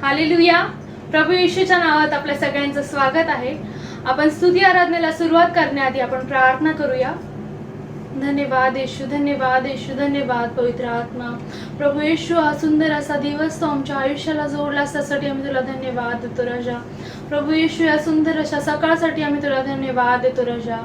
Hallelujah. प्रभू येशूच्या नावात आपल्या सगळ्यांचं स्वागत आहे. आपण स्तुती आराधनेला सुरुवात करण्याआधी आपण प्रार्थना करूया. धन्यवाद येशू, धन्यवाद येशू, धन्यवाद पवित्र आत्मा. प्रभू येशू, हा सुंदर असा दिवस तो आमच्या आयुष्याला जोडला त्यासाठी आम्ही तुला धन्यवाद देतो राजा. प्रभू येशू, या सुंदर अशा सकाळसाठी आम्ही तुला धन्यवाद देतो राजा.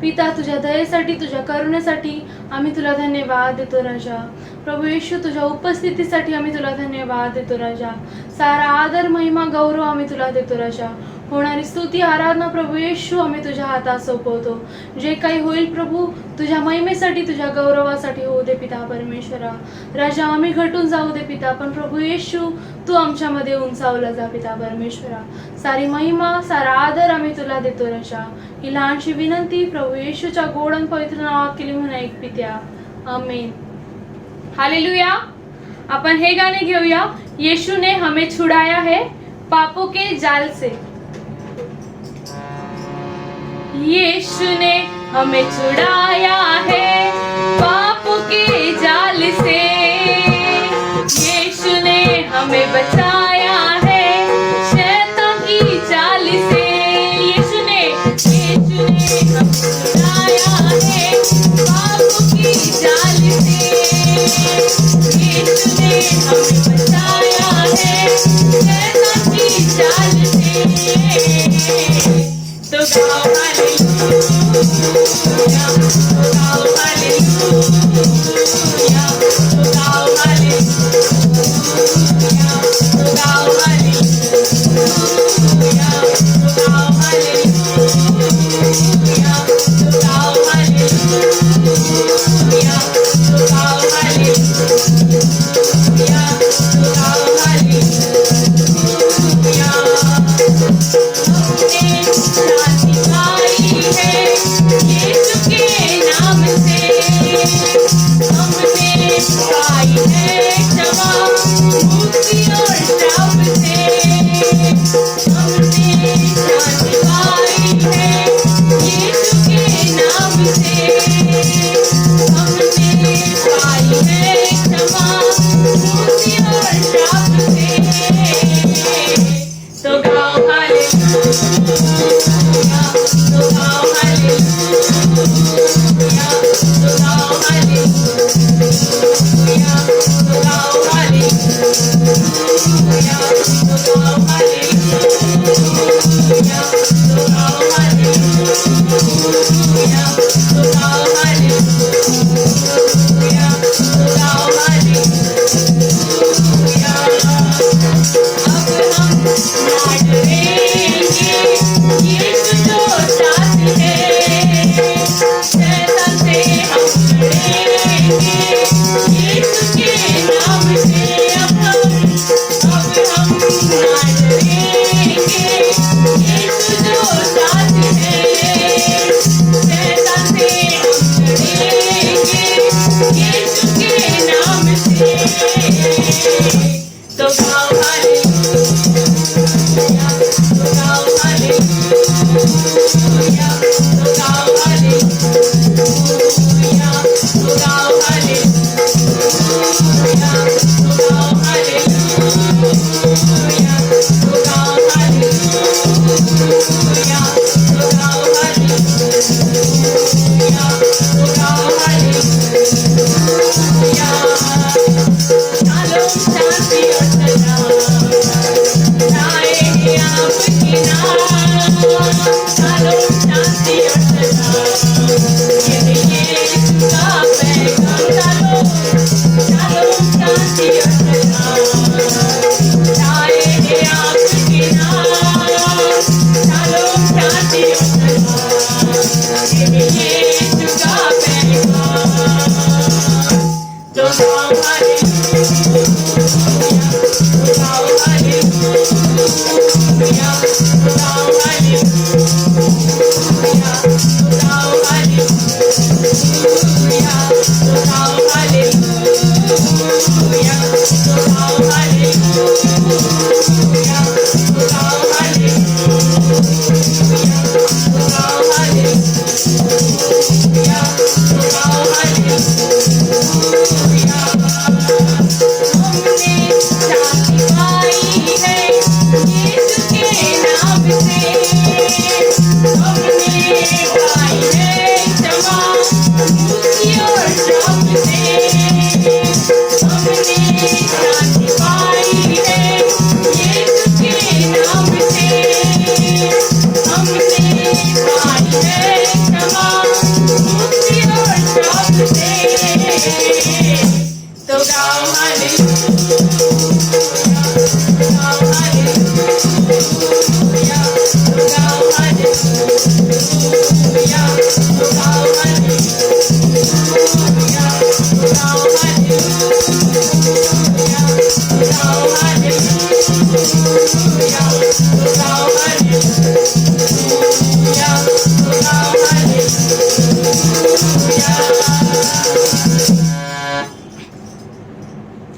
पिता, तुझ्या दयेसाठी, तुझ्या करुणेसाठी आम्ही तुला धन्यवाद देतो राजा. प्रभू येशू, तुझ्या उपस्थितीसाठी आम्ही तुला धन्यवाद देतो राजा. सारा आदर, महिमा, गौरव आम्ही तुला देतो राजा. होणारी स्तुती आराधना प्रभू येशू आम्ही तुझ्या हातात सोपवतो. जे काही होईल प्रभू, तुझ्या महिमेसाठी, तुझ्या गौरवासाठी होऊ दे पिता परमेश्वरा. राजा, आम्ही घटून जाऊ दे पिता, पण प्रभू येशू तू आमच्यामध्ये उंचावला जा पिता परमेश्वरा. सारी महिमा, सारा आदर आम्ही तुला देतो राजा. ही लहानशी विनंती प्रभू येशूच्या गोड आणि पवित्र नावात केली म्हणून ऐक पित्या, आमेन. हालेलुया. आपण हे गाणे घेऊया. यीशु ने हमें छुड़ाया है पापों के जाल से. यीशु ने हमें छुड़ाया है पापों के जाल से. यीशु ने हमें बचाया है शैतान की चाल से. यीशु ने हमें छुड़ाया है पापों की जाल से. यीशु ने हमें बचाया है शैतान की चाल से. तो गाओ हालेलुया, तो गाओ हालेलुया, तो गाओ हालेलुया, तो गाओ हालेलुया, तो गाओ हालेलुया, तो गाओ हालेलुया, तो गाओ हालेलुया, तो गाओ हालेलुया. शांति पाई है यीशु के नाम से. हमने पाई है क्षमा, मुक्ति और श्राप से. हमने शांति पाई है यीशु के नाम से. हमने पाई है क्षमा, मुक्ति और श्राप से. तो गाओ हालेलुया, तो गाओ हालेलुया, तो गाओ हालेलुया, तो गाओ हालेलुया, तो गाओ हालेलुया, तो गाओ हालेलुया, तो गाओ हालेलुया, तो गाओ हालेलुया. अब हम ना डरेंगे, यीशु जो साथ है. शैतान से हम लड़ेंगे यीशु के नाम से. अब हम ना डरेंगे, यीशु जो साथ है. शैतान से हम लड़ेंगे यीशु के नाम से. तो गाओ हालेलुया, तो गाओ हालेलुया, तो गाओ हालेलुया, तो गाओ हालेलुया, तो गाओ हालेलुया, तो गाओ हालेलुया, तो गाओ हालेलुया, तो गाओ हालेलुया. शालोम, शांति और सलाम लाए आपके नाम. शालोम, शांति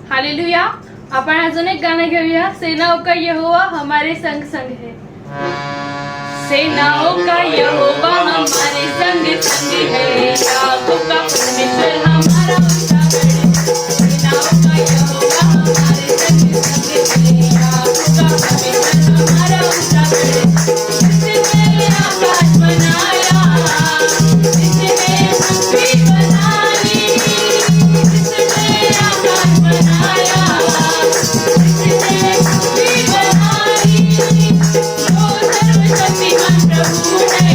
हालेलुया. आपण अजून एक गाणं घेऊया. सेनाओं का यहोवा हमारे संग संग है. सेनाओं का यहोवा हमारे संग संग है. याकूब का परमेश्वर हमारा ऊंचा गढ़ है. सेनाओं का यहोवा हमारे संग संग है. याकूब का परमेश्वर हमारा ऊंचा गढ़ है. जिसने आकाश बनाया, जिसने पृथ्वी बनाई, जिसने आकाश बनाया, जिसने पृथ्वी बनाई, वो सर्वशक्तिमान प्रभु है.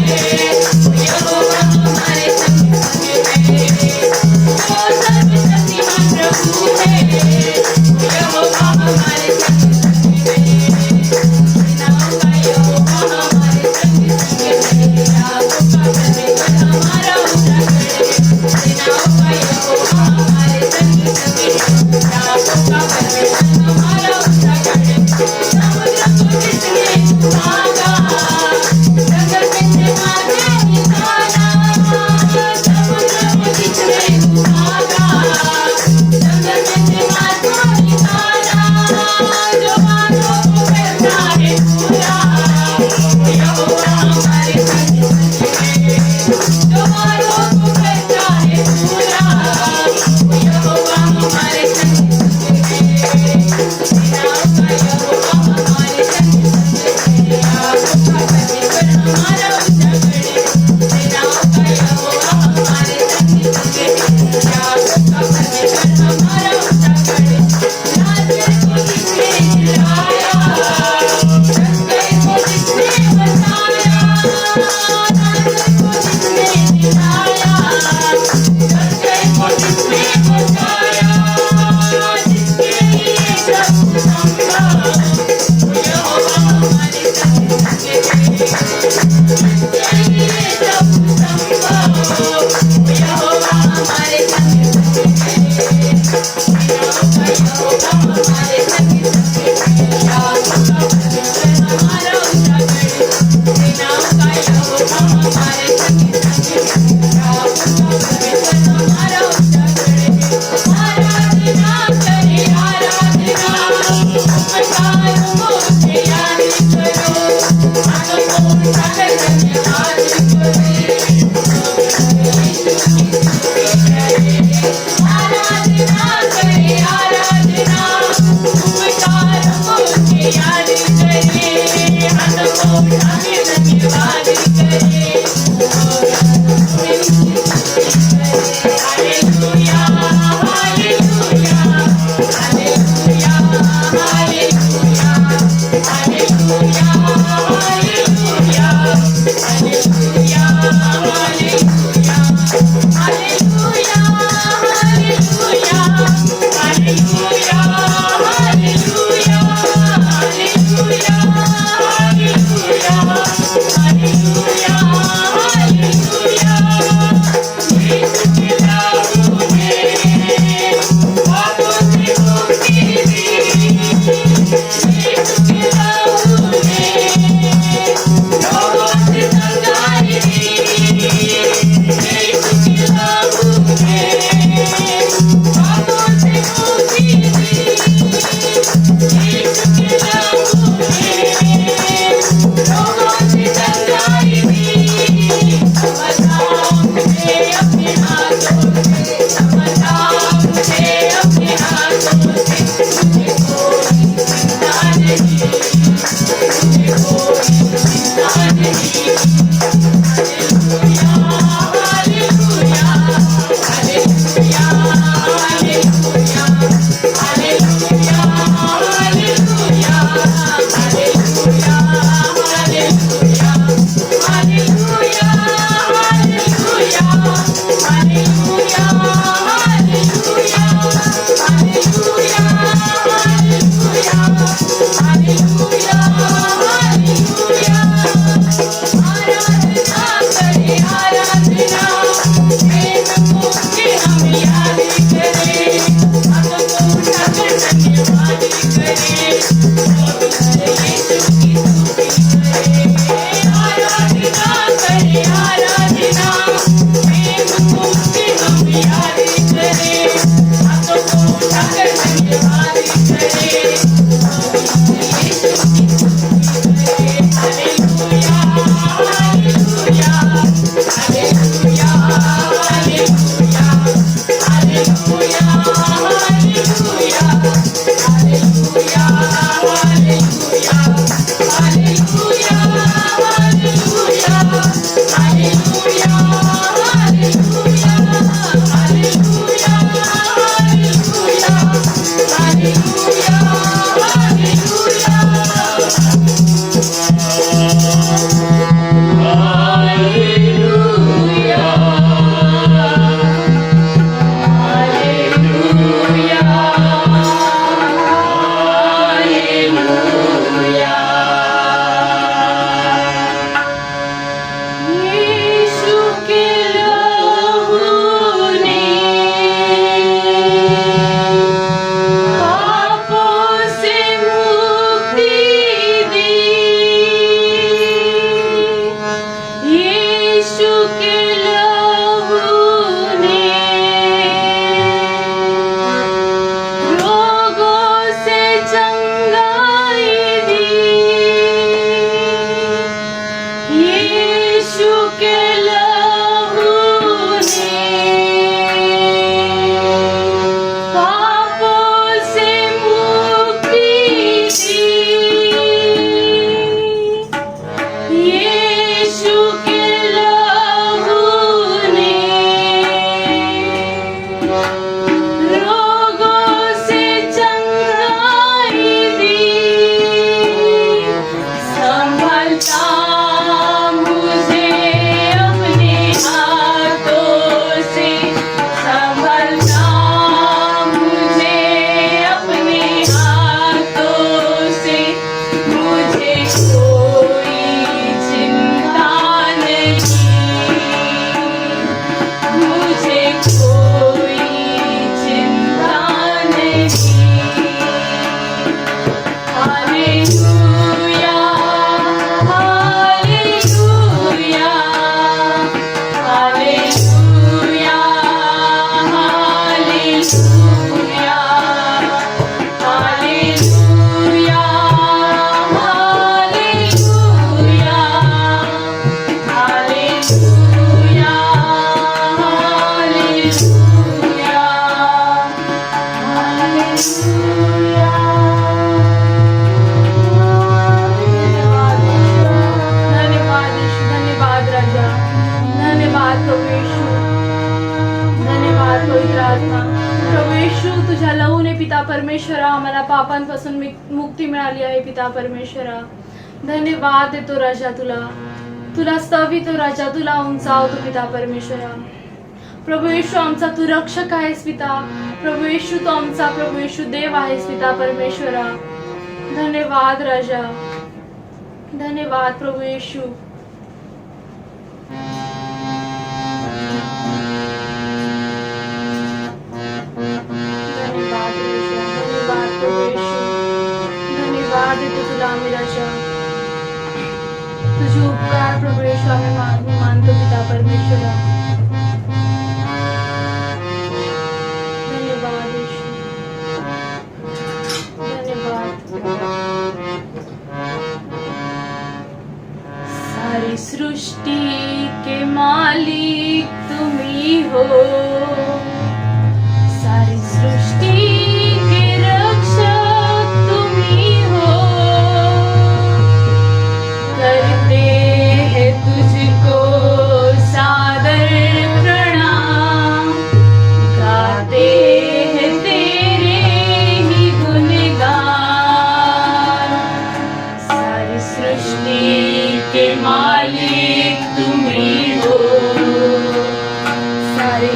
यहोवा हमारे संग संग है. वो सर्वशक्तिमान प्रभु है. यहोवा हमारे संग संग है. सेनाओं का यहोवा हमारे संग संग है. याकूब का परमेश्वर हमारा ऊंचा गढ़ है. सेनाओं का यहोवा हमारे संग संग है. याकूब का परमेश्वर हमारा ऊंचा गढ़ है. समुद्र को जिसने भागा, जंगल में से मारे निकाला. समुद्र को जिसने भागा, जंगल में से मारे निकाला. जो बातों को करता है पूरा, यहोवा हमारे संग संग है. जो बातों को करता है पूरा, यहोवा हमारे संग संग है. सेनाओं का यहोवा हमारे संग संग है. याकूब का परमेश्वर हमारा ऊंचा गढ़ है. सेनाओं का यहोवा हमारे संग संग है. याकूब का परमेश्वर हमारा ऊंचा गढ़ है. लाजर को जिसने जिलाया, रस्ते को जिसने बचाया. लाजर को जिसने जिलाया, रस्ते को जिसने बचाया. जिसके लिए सब संभव, यहोवा हमारे संग संग है. जिसके लिए सब संभव, यहोवा हमारे संग संग है. सेनाओं का यहोवा हमारे संग संग है. याकूब का परमेश्वर हमारा ऊंचा गढ़ है. सेनाओं का यहोवा हमारे संग संग है. याकूब का परमेश्वर हमारा ऊंचा गढ़ है. आराधना करे आराधना. पिता परमेश्वरा, आम्हाला पापांपासून मुक्ती मिळाली आहे पिता परमेश्वरा. धन्यवाद देतो राजा तुला, तुला स्तवितो राजा, तुला उंचावतो पिता परमेश्वरा. प्रभू येशू आमचा तू रक्षक आहेस पिता. प्रभू येशू तो आमचा प्रभू येशू देव आहेस पिता परमेश्वरा. धन्यवाद राजा, धन्यवाद प्रभू येशू. धन्यवाद देतो तुला आम्ही राजा. तुझे उपकार प्रभू येशू आम्ही मानतो पिता परमेश्वरा. धन्यवाद येशू, धन्यवाद. सारी सृष्टि के मालिक तुम्ही हो, सारी सृष्टि मालिक तुम्ही हो, सारी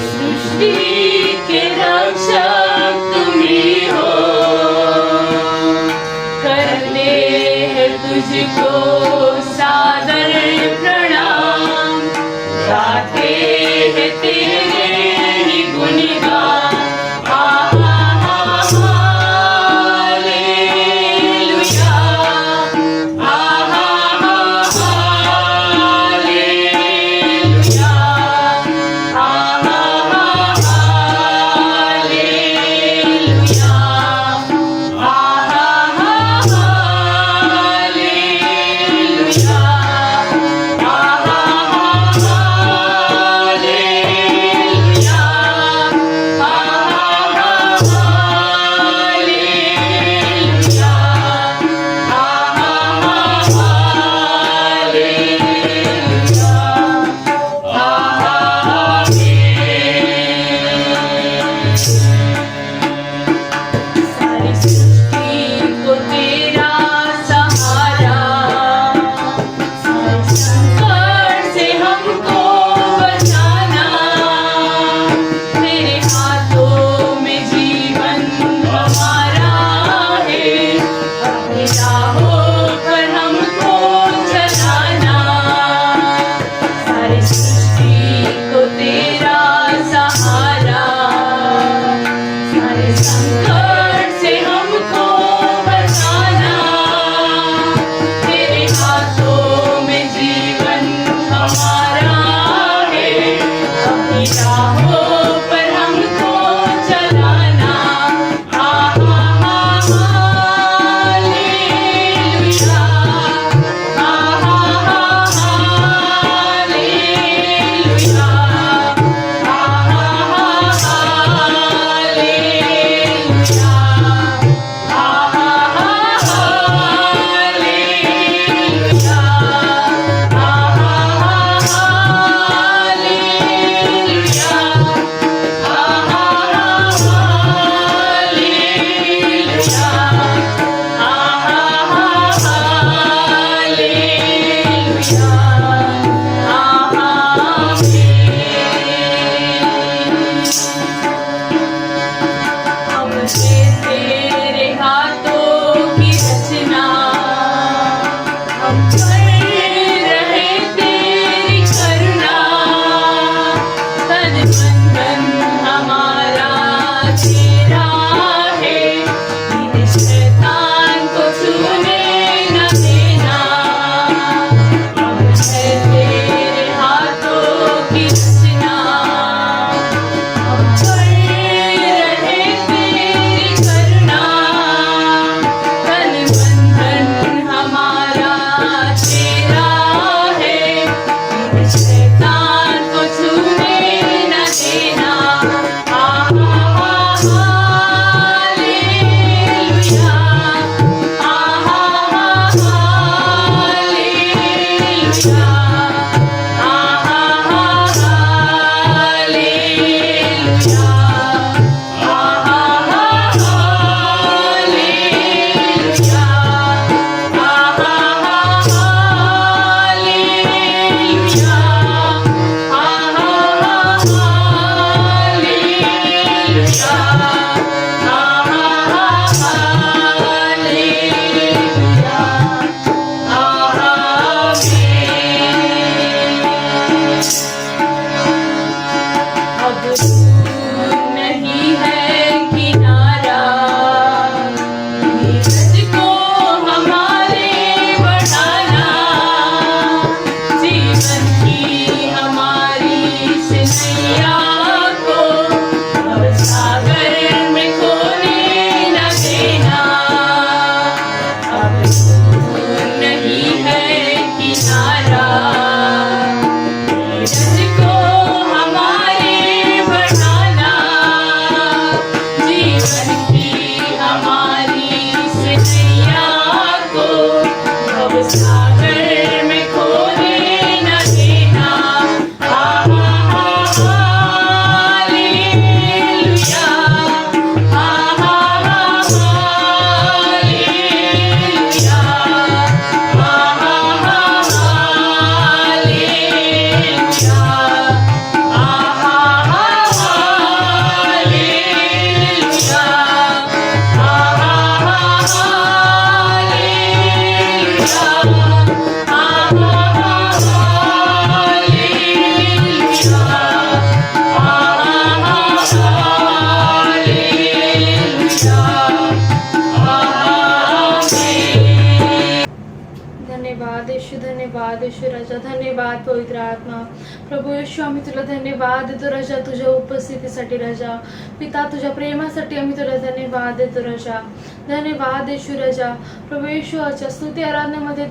धन्यवाद येशू राजा, धन्यवाद पवित्र आत्मा. प्रभू येशू आम्ही तुला धन्यवाद देतो राजा, तुझ्या उपस्थितीसाठी राजा. पिता तुझ्या प्रेमासाठी आम्ही तुला धन्यवाद देतो राजा. धन्यवाद येशू राजा. प्रभू येशू आजच्या स्तुती आराधनेमध्ये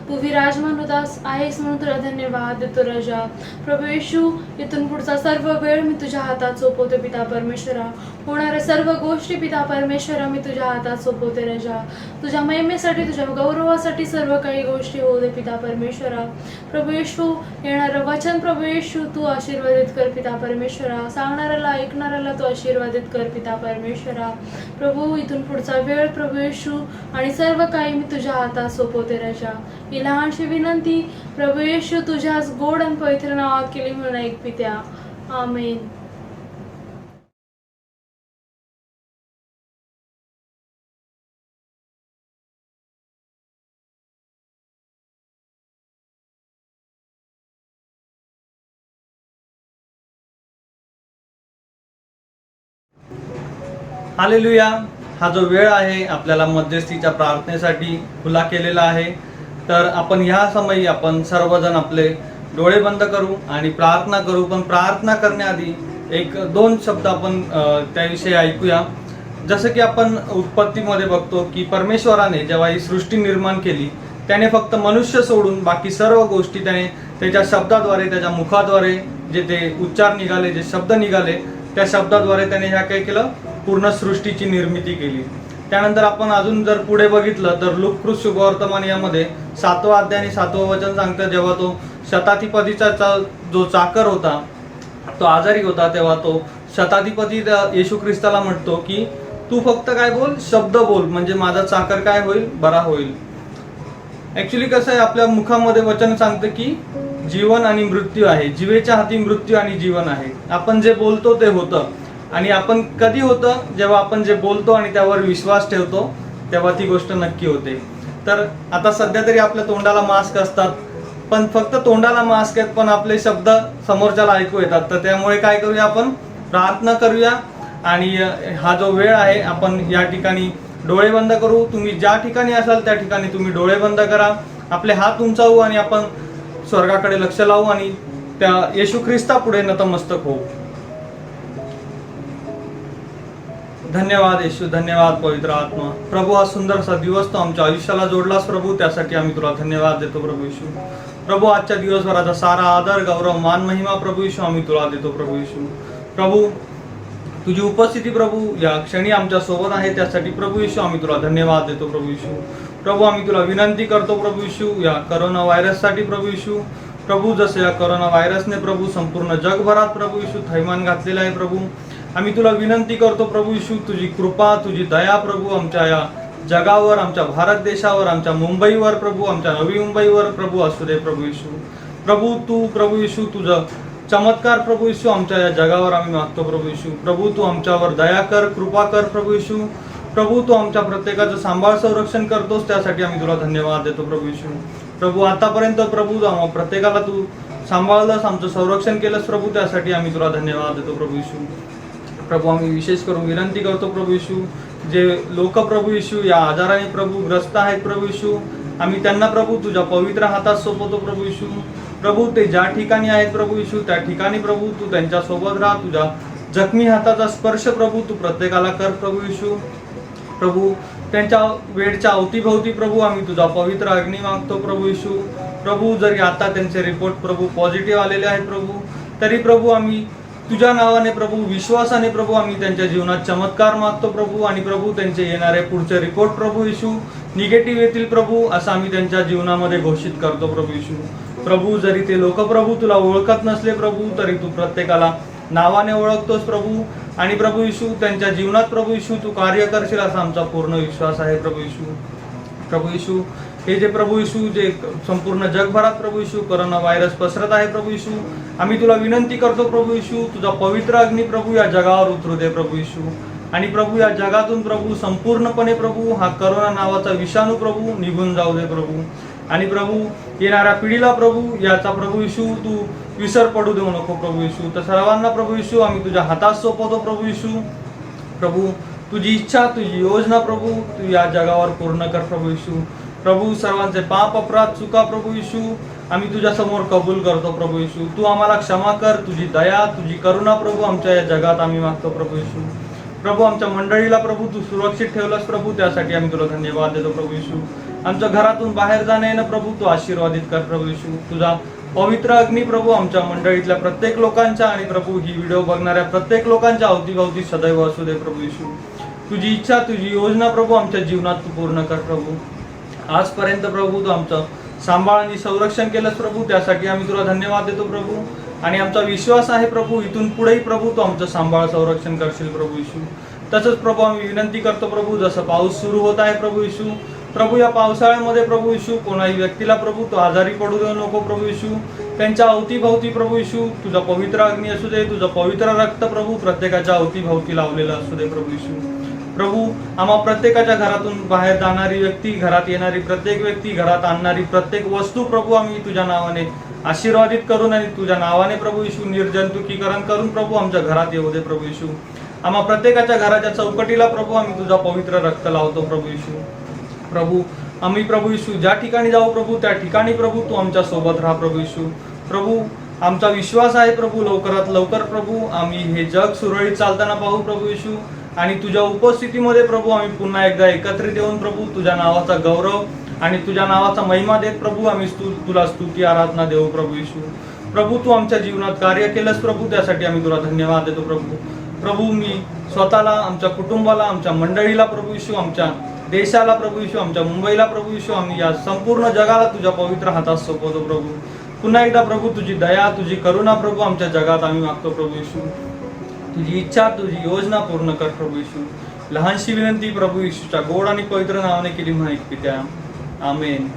तू विराजमान होतास आहेस म्हणून तुला धन्यवाद देतो राजा. प्रभू येशू इथून पुढचा सर्व वेळ मी तुझ्या हातात सोपवते पिता परमेश्वरा. होणाऱ्या सर्व गोष्टी पिता परमेश्वरा मी तुझ्या हातात सोपवते राजा. तुझ्या महिमेसाठी तुझ्या गौरवासाठी सर्व काही गोष्टी होऊ दे पिता परमेश्वरा. प्रभू येशू येणारं वचन प्रभू येशू तू आशीर्वादित कर पिता परमेश्वरा. सांगणाऱ्याला ऐकणाऱ्याला तू आशीर्वादित कर पिता परमेश्वरा. प्रभू इथून पुढचा वेळ प्रभू येशू आणि सर्व काही मी तुझ्या हातात सोपवते राजा. ही लहानशी विनंती प्रभू येशू तुझ्याच गोड आणि पवित्र नावात केली म्हणून ऐक पित्या. आमेन. हालेलुया. हा जो वेळ आहे आपल्याला मध्यस्थीच्या प्रार्थनेसाठी खुला केलेला आहे. तर आपण ह्या समयी आपण सर्वजण आपले डोळे बंद करू आणि प्रार्थना करू. पण प्रार्थना करण्याआधी एक दोन शब्द आपण त्याविषयी ऐकूया. जसं की आपण उत्पत्तीमध्ये बघतो की परमेश्वराने जेव्हा ही सृष्टी निर्माण केली त्याने फक्त मनुष्य सोडून बाकी सर्व गोष्टी त्याने त्याच्या शब्दाद्वारे त्याच्या मुखाद्वारे जे ते उच्चार निघाले जे शब्द निघाले त्या शब्दाद्वारे त्याने ह्या काय केलं पूर्ण सृष्टीची निर्मिती केली. त्यानंतर आपण अजून जर पुढे बघितलं तर लूकास शुभवर्तमान यामध्ये 7वा अध्याय आणि 7वं वचन सांगतं जेव्हा तो शताधिपतीचा जो चाकर होता तो आजारी होता तेव्हा तो शताधिपती येशू ख्रिस्ताला म्हणतो की तू फक्त काय बोल शब्द बोल म्हणजे माझा चाकर काय होईल बरा होईल. ऍक्च्युली कसं आहे आपल्या मुखामध्ये वचन सांगतं की जीवन आणि मृत्यू आहे. जीवेच्या हाती मृत्यू आणि जीवन आहे. आपण जे बोलतो ते होतं आणि आपण कधी होतं जेव्हा आपण जे बोलतो आणि त्यावर विश्वास ठेवतो तेव्हा ती गोष्ट नक्की होते. तर आता सध्या तरी आपल्या तोंडाला मास्क असतात पण फक्त तोंडाला मास्क आहेत पण आपले शब्द समोरच्याला ऐकू येतात. तर त्यामुळे काय करूया आपण प्रार्थना करूया आणि हा जो वेळ आहे आपण या ठिकाणी डोळे बंद करू. तुम्ही ज्या ठिकाणी असाल त्या ठिकाणी तुम्ही डोळे बंद करा, आपले हात उंचावू आणि आपण स्वर्गाकडे लक्ष लावू आणि त्या येशू ख्रिस्ता पुढे नतमस्तक होऊ. धन्यवाद येशू, धन्यवाद पवित्र आत्मा. प्रभू हा सुंदरसा दिवस तो आमच्या आयुष्याला जोडलास प्रभू, त्यासाठी आम्ही तुला धन्यवाद देतो प्रभू येशू. प्रभू आजच्या दिवसभराचा सारा आदर गौरव मान महिमा प्रभू येशू आम्ही तुला देतो प्रभू येशू. प्रभू तुझी उपस्थिती प्रभू या क्षणी आमच्या सोबत आहे त्यासाठी प्रभू येशू आम्ही तुला धन्यवाद देतो प्रभू येशू. प्रभू आम्ही तुला विनंती करतो प्रभू येशू या करोना व्हायरससाठी प्रभू येशू. प्रभू जसं या करोना व्हायरसने प्रभू संपूर्ण जगभरात प्रभू येशू थैमान घातलेलं आहे प्रभू, आम्ही तुला विनंती करतो प्रभू येशू तुझी कृपा तुझी दया प्रभू आमच्या या जगावर, आमच्या भारत देशावर, आमच्या मुंबईवर प्रभू, आमच्या नवी मुंबईवर प्रभू असू दे प्रभू येशू. प्रभू तू प्रभू येशू तुझं चमत्कार प्रभू येशू आमच्या या जगावर आम्ही मागतो प्रभू येशू. प्रभू तू आमच्यावर दया कर, कृपा कर प्रभू येशू. प्रभू तू आमच्या प्रत्येकाचं सांभाळ संरक्षण करतोस त्यासाठी आम्ही तुला धन्यवाद देतो प्रभू येशू. प्रभू आतापर्यंत प्रभू प्रत्येकाला तू सांभाळलंस, आमचं संरक्षण केलंस प्रभू, त्यासाठी आम्ही तुला धन्यवाद देतो प्रभू येशू. प्रभू आम्ही विशेष करून विनंती करतो प्रभू येशू जे लोक प्रभू येशू या आजाराने प्रभू ग्रस्त आहेत प्रभू येशू, आम्ही त्यांना प्रभू तुझ्या पवित्र हातात सोपवतो प्रभू येशू. प्रभू ते ज्या ठिकाणी आहेत प्रभू येशू त्या ठिकाणी प्रभू तू त्यांच्या सोबत राहा, तुझ्या जखमी हाताचा स्पर्श प्रभू तू प्रत्येकाला कर प्रभू येशू. प्रभू त्यांच्या वेळच्या अवतीभोवती प्रभू आम्ही तुझा पवित्र अग्नी मागतो प्रभू येशू. प्रभू जरी आता त्यांचे रिपोर्ट प्रभू पॉझिटिव्ह आलेले आहेत प्रभू तरी प्रभू आम्ही तुझ्या नावाने प्रभू विश्वासाने प्रभू आम्ही त्यांच्या जीवनात चमत्कार मागतो प्रभू आणि प्रभू त्यांचे येणारे पुढचे रिपोर्ट प्रभू येशू निगेटिव्ह येतील प्रभू असं आम्ही त्यांच्या जीवनामध्ये घोषित करतो प्रभू येशू. प्रभू जरी ते लोक प्रभू तुला ओळखत नसले प्रभू तरी तू प्रत्येकाला नावाने ओळखतोस प्रभू आणि प्रभू येशू त्यांच्या जीवनात प्रभू येशू तू कार्य करशील असा आमचा पूर्ण विश्वास आहे प्रभू येशू. प्रभू येशू हे जे प्रभू येशू जे संपूर्ण जगभरात प्रभू येशू करोना व्हायरस पसरत आहे प्रभू येशू, आम्ही तुला विनंती करतो प्रभू येशू तुझा पवित्र अग्नी प्रभू या जगावर उतरू दे प्रभू येशू आणि प्रभू या जगातून प्रभू संपूर्णपणे प्रभू हा करोना नावाचा विषाणू प्रभू निघून जाऊ दे प्रभू आणि प्रभू येणाऱ्या पिढीला प्रभू याचा प्रभू येशू तू विसर पडू देऊ नको प्रभू येशू. तर सर्वांना प्रभू येशू आम्ही तुझ्या हातात सोपवतो प्रभू येशू. प्रभू तुझी इच्छा तुझी योजना प्रभू तू या जगावर पूर्ण कर प्रभू येशू. प्रभू सर्वांचे पाप अपराध चुका प्रभू येशू आम्ही तुझ्या समोर कबूल करतो प्रभू येशू. तू आम्हाला क्षमा कर. तुझी दया तुझी करुणा प्रभू आमच्या या जगात आम्ही मागतो प्रभू येशू. प्रभू आमच्या मंडळीला प्रभू तू सुरक्षित ठेवलंस प्रभू, त्यासाठी आम्ही तुला धन्यवाद देतो प्रभू येशू. आमच्या घरातून बाहेर जाणं येणं प्रभू तू आशीर्वादित कर प्रभू येशू. तुझा पवित्र अग्नी प्रभू आमच्या मंडळीतल्या प्रत्येक लोकांच्या आणि प्रभू ही व्हिडिओ बघणाऱ्या प्रत्येक लोकांच्या अवतीभवती सदैव असू दे प्रभू येशू. तुझी इच्छा तुझी योजना प्रभू आमच्या जीवनात तू पूर्ण कर प्रभू. आजपर्यंत प्रभू तू आमचं सांभाळ आणि संरक्षण केलंस प्रभू, त्यासाठी आम्ही तुला धन्यवाद देतो प्रभू. आणि आमचा विश्वास आहे प्रभू इथून पुढेही प्रभू तू आमचं सांभाळ संरक्षण करशील प्रभू येशू. तसंच प्रभू आम्ही विनंती करतो प्रभू, जसं पाऊस सुरू होत आहे प्रभू येशू, प्रभू या पावसाळ्यामध्ये प्रभू येशू कोणाही व्यक्तीला प्रभू तो आजारी पडू देऊ नको प्रभू येशू. त्यांच्या अवतीभवती प्रभू येशू तुझा पवित्र अग्नी असू दे, तुझं पवित्र रक्त प्रभू प्रत्येकाच्या अवतीभवती लावलेलं असू दे प्रभू येशू. प्रभू आम्हा प्रत्येकाच्या घरातून बाहेर जाणारी व्यक्ती, घरात येणारी प्रत्येक व्यक्ती, घरात आणणारी प्रत्येक वस्तू प्रभू आम्ही तुझ्या नावाने आशीर्वादित करून आणि तुझ्या नावाने प्रभू येशू निर्जंतुकीकरण करून प्रभू आमच्या घरात येऊ दे प्रभू येशू. आम्हा प्रत्येकाच्या घराच्या चौकटीला प्रभू आम्ही तुझा पवित्र रक्त लावतो प्रभू येशू. प्रभू आम्ही प्रभू येशू ज्या ठिकाणी जाऊ प्रभू त्या ठिकाणी प्रभू तू आमच्या सोबत राहा प्रभू येशू. प्रभू आमचा विश्वास आहे प्रभू लवकरात लवकर प्रभू आम्ही हे जग सुरळीत चालताना पाहू प्रभू येशू. आणि तुझ्या उपस्थितीमध्ये प्रभू आम्ही पुन्हा एकदा एकत्रित येऊन प्रभू तुझ्या नावाचा गौरव आणि तुझ्या नावाचा महिमा देत प्रभू आम्ही तुला स्तुती आराधना देऊ प्रभू येशू. प्रभू तू आमच्या जीवनात कार्य केलंस प्रभू, त्यासाठी आम्ही तुला धन्यवाद देतो प्रभू. प्रभू मी स्वतःला, आमच्या कुटुंबाला, आमच्या मंडळीला प्रभू येशू, आमच्या देशाला प्रभू येशू, आमच्या मुंबईला प्रभू येशू, आम्ही या संपूर्ण जगाला तुझ्या पवित्र हातात सोपवतो प्रभू. पुन्हा एकदा प्रभू तुझी दया तुझी करुणा प्रभू आमच्या जगात आम्ही मागतो प्रभू येशू. तुझी इच्छा तुझी योजना पूर्ण कर प्रभू येशू. लहानशी विनंती प्रभू येशूच्या गोड आणि पवित्र नावाने केली म्हणा पित्या. आमेन.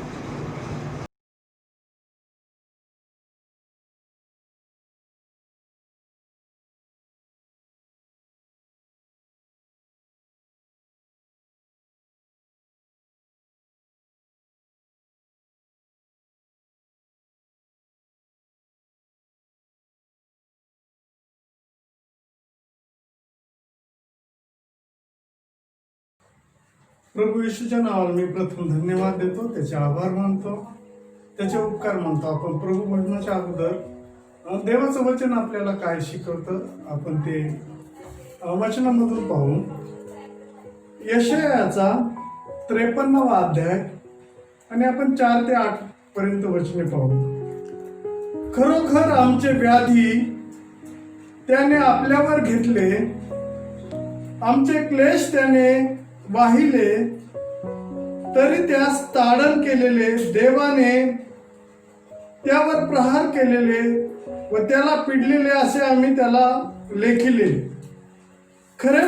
प्रभू येशूच्या नावाला मी प्रथम धन्यवाद देतो, त्याचे आभार मानतो, त्याचे उपकार मानतो. आपण प्रभू भजनाच्या अगोदर देवाचं वचन आपल्याला काय शिकवतं आपण ते वचनामधून पाहू. यशायाचा 53वा अध्याय आणि आपण 4 ते 8 पर्यंत वचने पाहू. खरोखर आमचे व्याधी त्याने आपल्यावर घेतले, आमचे क्लेश त्याने वाहिले, तरी त्यास ताडण केलेले, देवाने त्यावर प्रहार केलेले व त्याला पिडलेले असे आम्ही त्याला लेखिले. खरे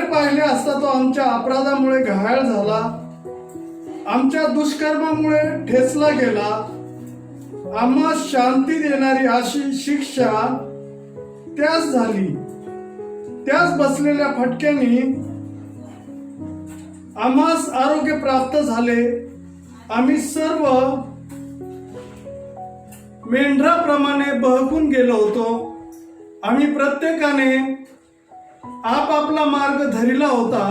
पाहिले असता तो आमच्या अपराधामुळे घायल झाला, आमच्या दुष्कर्मामुळे ठेचला गेला. आम्हा शांती देणारी अशी शिक्षा त्यास झाली, त्यास बसलेल्या फटक्यानी आम्हास आरोग्य प्राप्त झाले. आम्ही सर्व मेंढराप्रमाणे बहकून गेलो होतो, आम्ही प्रत्येकाने आपापला मार्ग धरिला होता.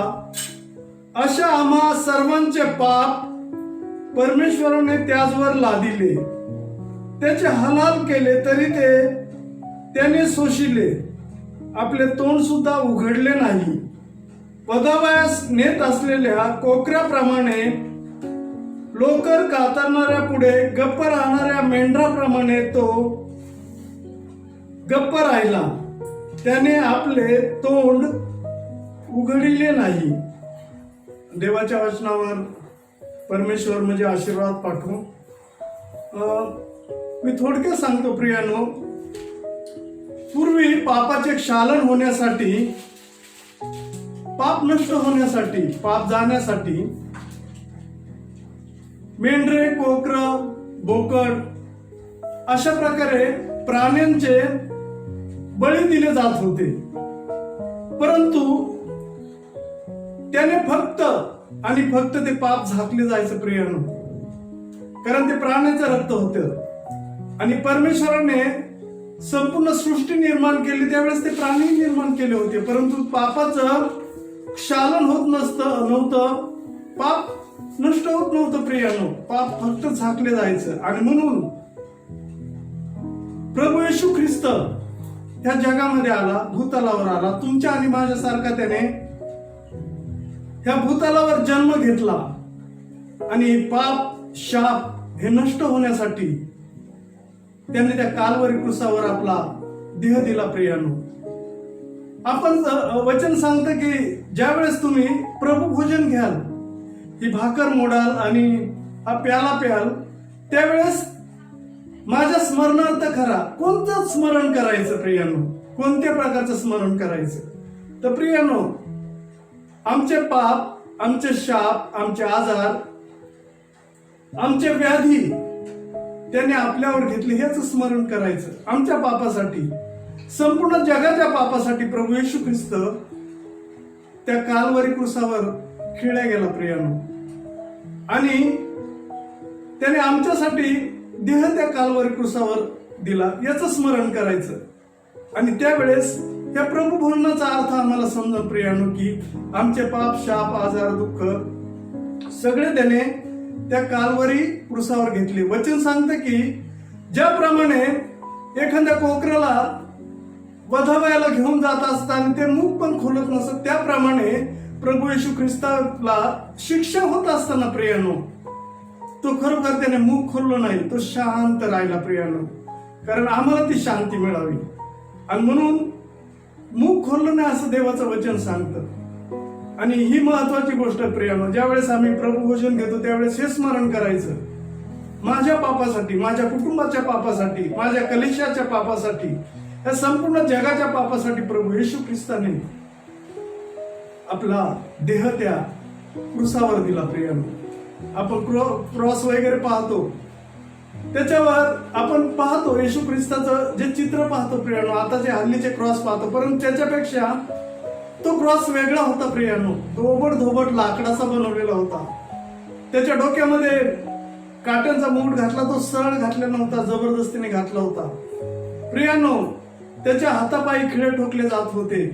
अशा आम्हा सर्वांचे पाप परमेश्वराने त्याचवर लादिले. त्याचे हलाल केले तरी ते त्याने शोषिले, आपले तोंड सुद्धा उघडले नाही. पदावयास नेत असलेल्या कोकऱ्याप्रमाणे, लोकर कातरणाऱ्या पुढे गप्प राहणाऱ्या मेंढराप्रमाणे तो गप्प राहिला. त्याने आपले तोंड उघडले नाही. देवाच्या वचनावर परमेश्वर म्हणजे आशीर्वाद पाठवू. मी थोडक्यात सांगतो प्रियानो. पूर्वी पापाचे क्षालन होण्यासाठी, पाप नष्ट होण्यासाठी, पाप जाण्यासाठी मेंढरे, कोकर, बोकड अशा प्रकारे प्राण्यांचे बळी दिले जात होते. परंतु त्याने फक्त आणि फक्त ते पाप झाकले जायचं प्रियानो, कारण ते प्राण्याचं रक्त होतं. आणि परमेश्वराने संपूर्ण सृष्टी निर्माण केली त्यावेळेस ते प्राणी निर्माण केले होते, परंतु पापाचं क्षालन होत नव्हतं. पाप नष्ट होत नव्हतं प्रियानो, पाप फक्त झाकले जायचं. आणि म्हणून प्रभू येशू ख्रिस्त त्या जगामध्ये आला, भूतलावर आला. तुमच्या आणि माझ्यासारखा त्याने ह्या भूतलावर जन्म घेतला आणि पाप शाप हे नष्ट होण्यासाठी त्याने त्या कालवरी क्रूसावर आपला देह दिला प्रियानो. आपण वचन सांगतं की ज्या वेळेस तुम्ही प्रभू भोजन घ्याल, ही भाकर मोडाल आणि हा प्याला प्याल, त्यावेळेस माझ्या स्मरणार्थ करा. कोणतं स्मरण करायचं प्रियानो? कोणत्या प्रकारचं स्मरण करायचं? तर प्रियानो, आमचे पाप, आमचे शाप, आमचे आजार, आमचे व्याधी त्याने आपल्यावर घेतले, हेच स्मरण करायचं. आमच्या पापासाठी, संपूर्ण जगाच्या पापासाठी प्रभू येशू ख्रिस्त त्या कालवरी क्रूसावर खिळला गेला प्रियानो. आणि त्याने आमच्यासाठी देह त्या कालवरी क्रूसावर दिला, याचं स्मरण करायचं. आणि त्यावेळेस त्या प्रभू भोजनाचा अर्थ आम्हाला समजा प्रियानो की आमचे पाप शाप आजार दुःख सगळे त्याने त्या कालवरी क्रूसावर घेतले. वचन सांगतं की ज्याप्रमाणे एखाद्या कोकराला वधावयाला घेऊन जात असताना ते मुख पण खोलत नसत, त्याप्रमाणे प्रभू येशू ख्रिस्ताला शिक्षा होत असताना प्रियानो तो खरोखर त्याने मुख खोललो नाही, तो शांत राहिला प्रियानो, कारण आम्हाला ती शांती मिळावी. आणि म्हणून मुख खोललं नाही असं देवाचं वचन सांगतं. आणि ही महत्वाची गोष्ट प्रियानो, ज्यावेळेस आम्ही प्रभू भोजन घेतो त्यावेळेस हे स्मरण करायचं, माझ्या पापासाठी, माझ्या कुटुंबाच्या पापासाठी, माझ्या कलिशाच्या पापासाठी, या संपूर्ण जगाच्या पापासाठी प्रभू येशू ख्रिस्ताने आपला देह त्या क्रूसावर दिला प्रियानो. आपण क्रॉस वगैरे पाहतो, त्याच्यावर आपण पाहतो येशू ख्रिस्ताचं जे चित्र पाहतो प्रियानो, आता जे हल्लीचे क्रॉस पाहतो, परंतु त्याच्यापेक्षा तो क्रॉस वेगळा होता प्रियानो. तो ओबडधोबड लाकडाचा बनवलेला होता. त्याच्या डोक्यामध्ये काट्यांचा मुकुट घातला, तो सरळ घातला नव्हता, जबरदस्तीने घातला होता प्रियानो. त्याच्या हातापायी खिळे ठोकले जात होते,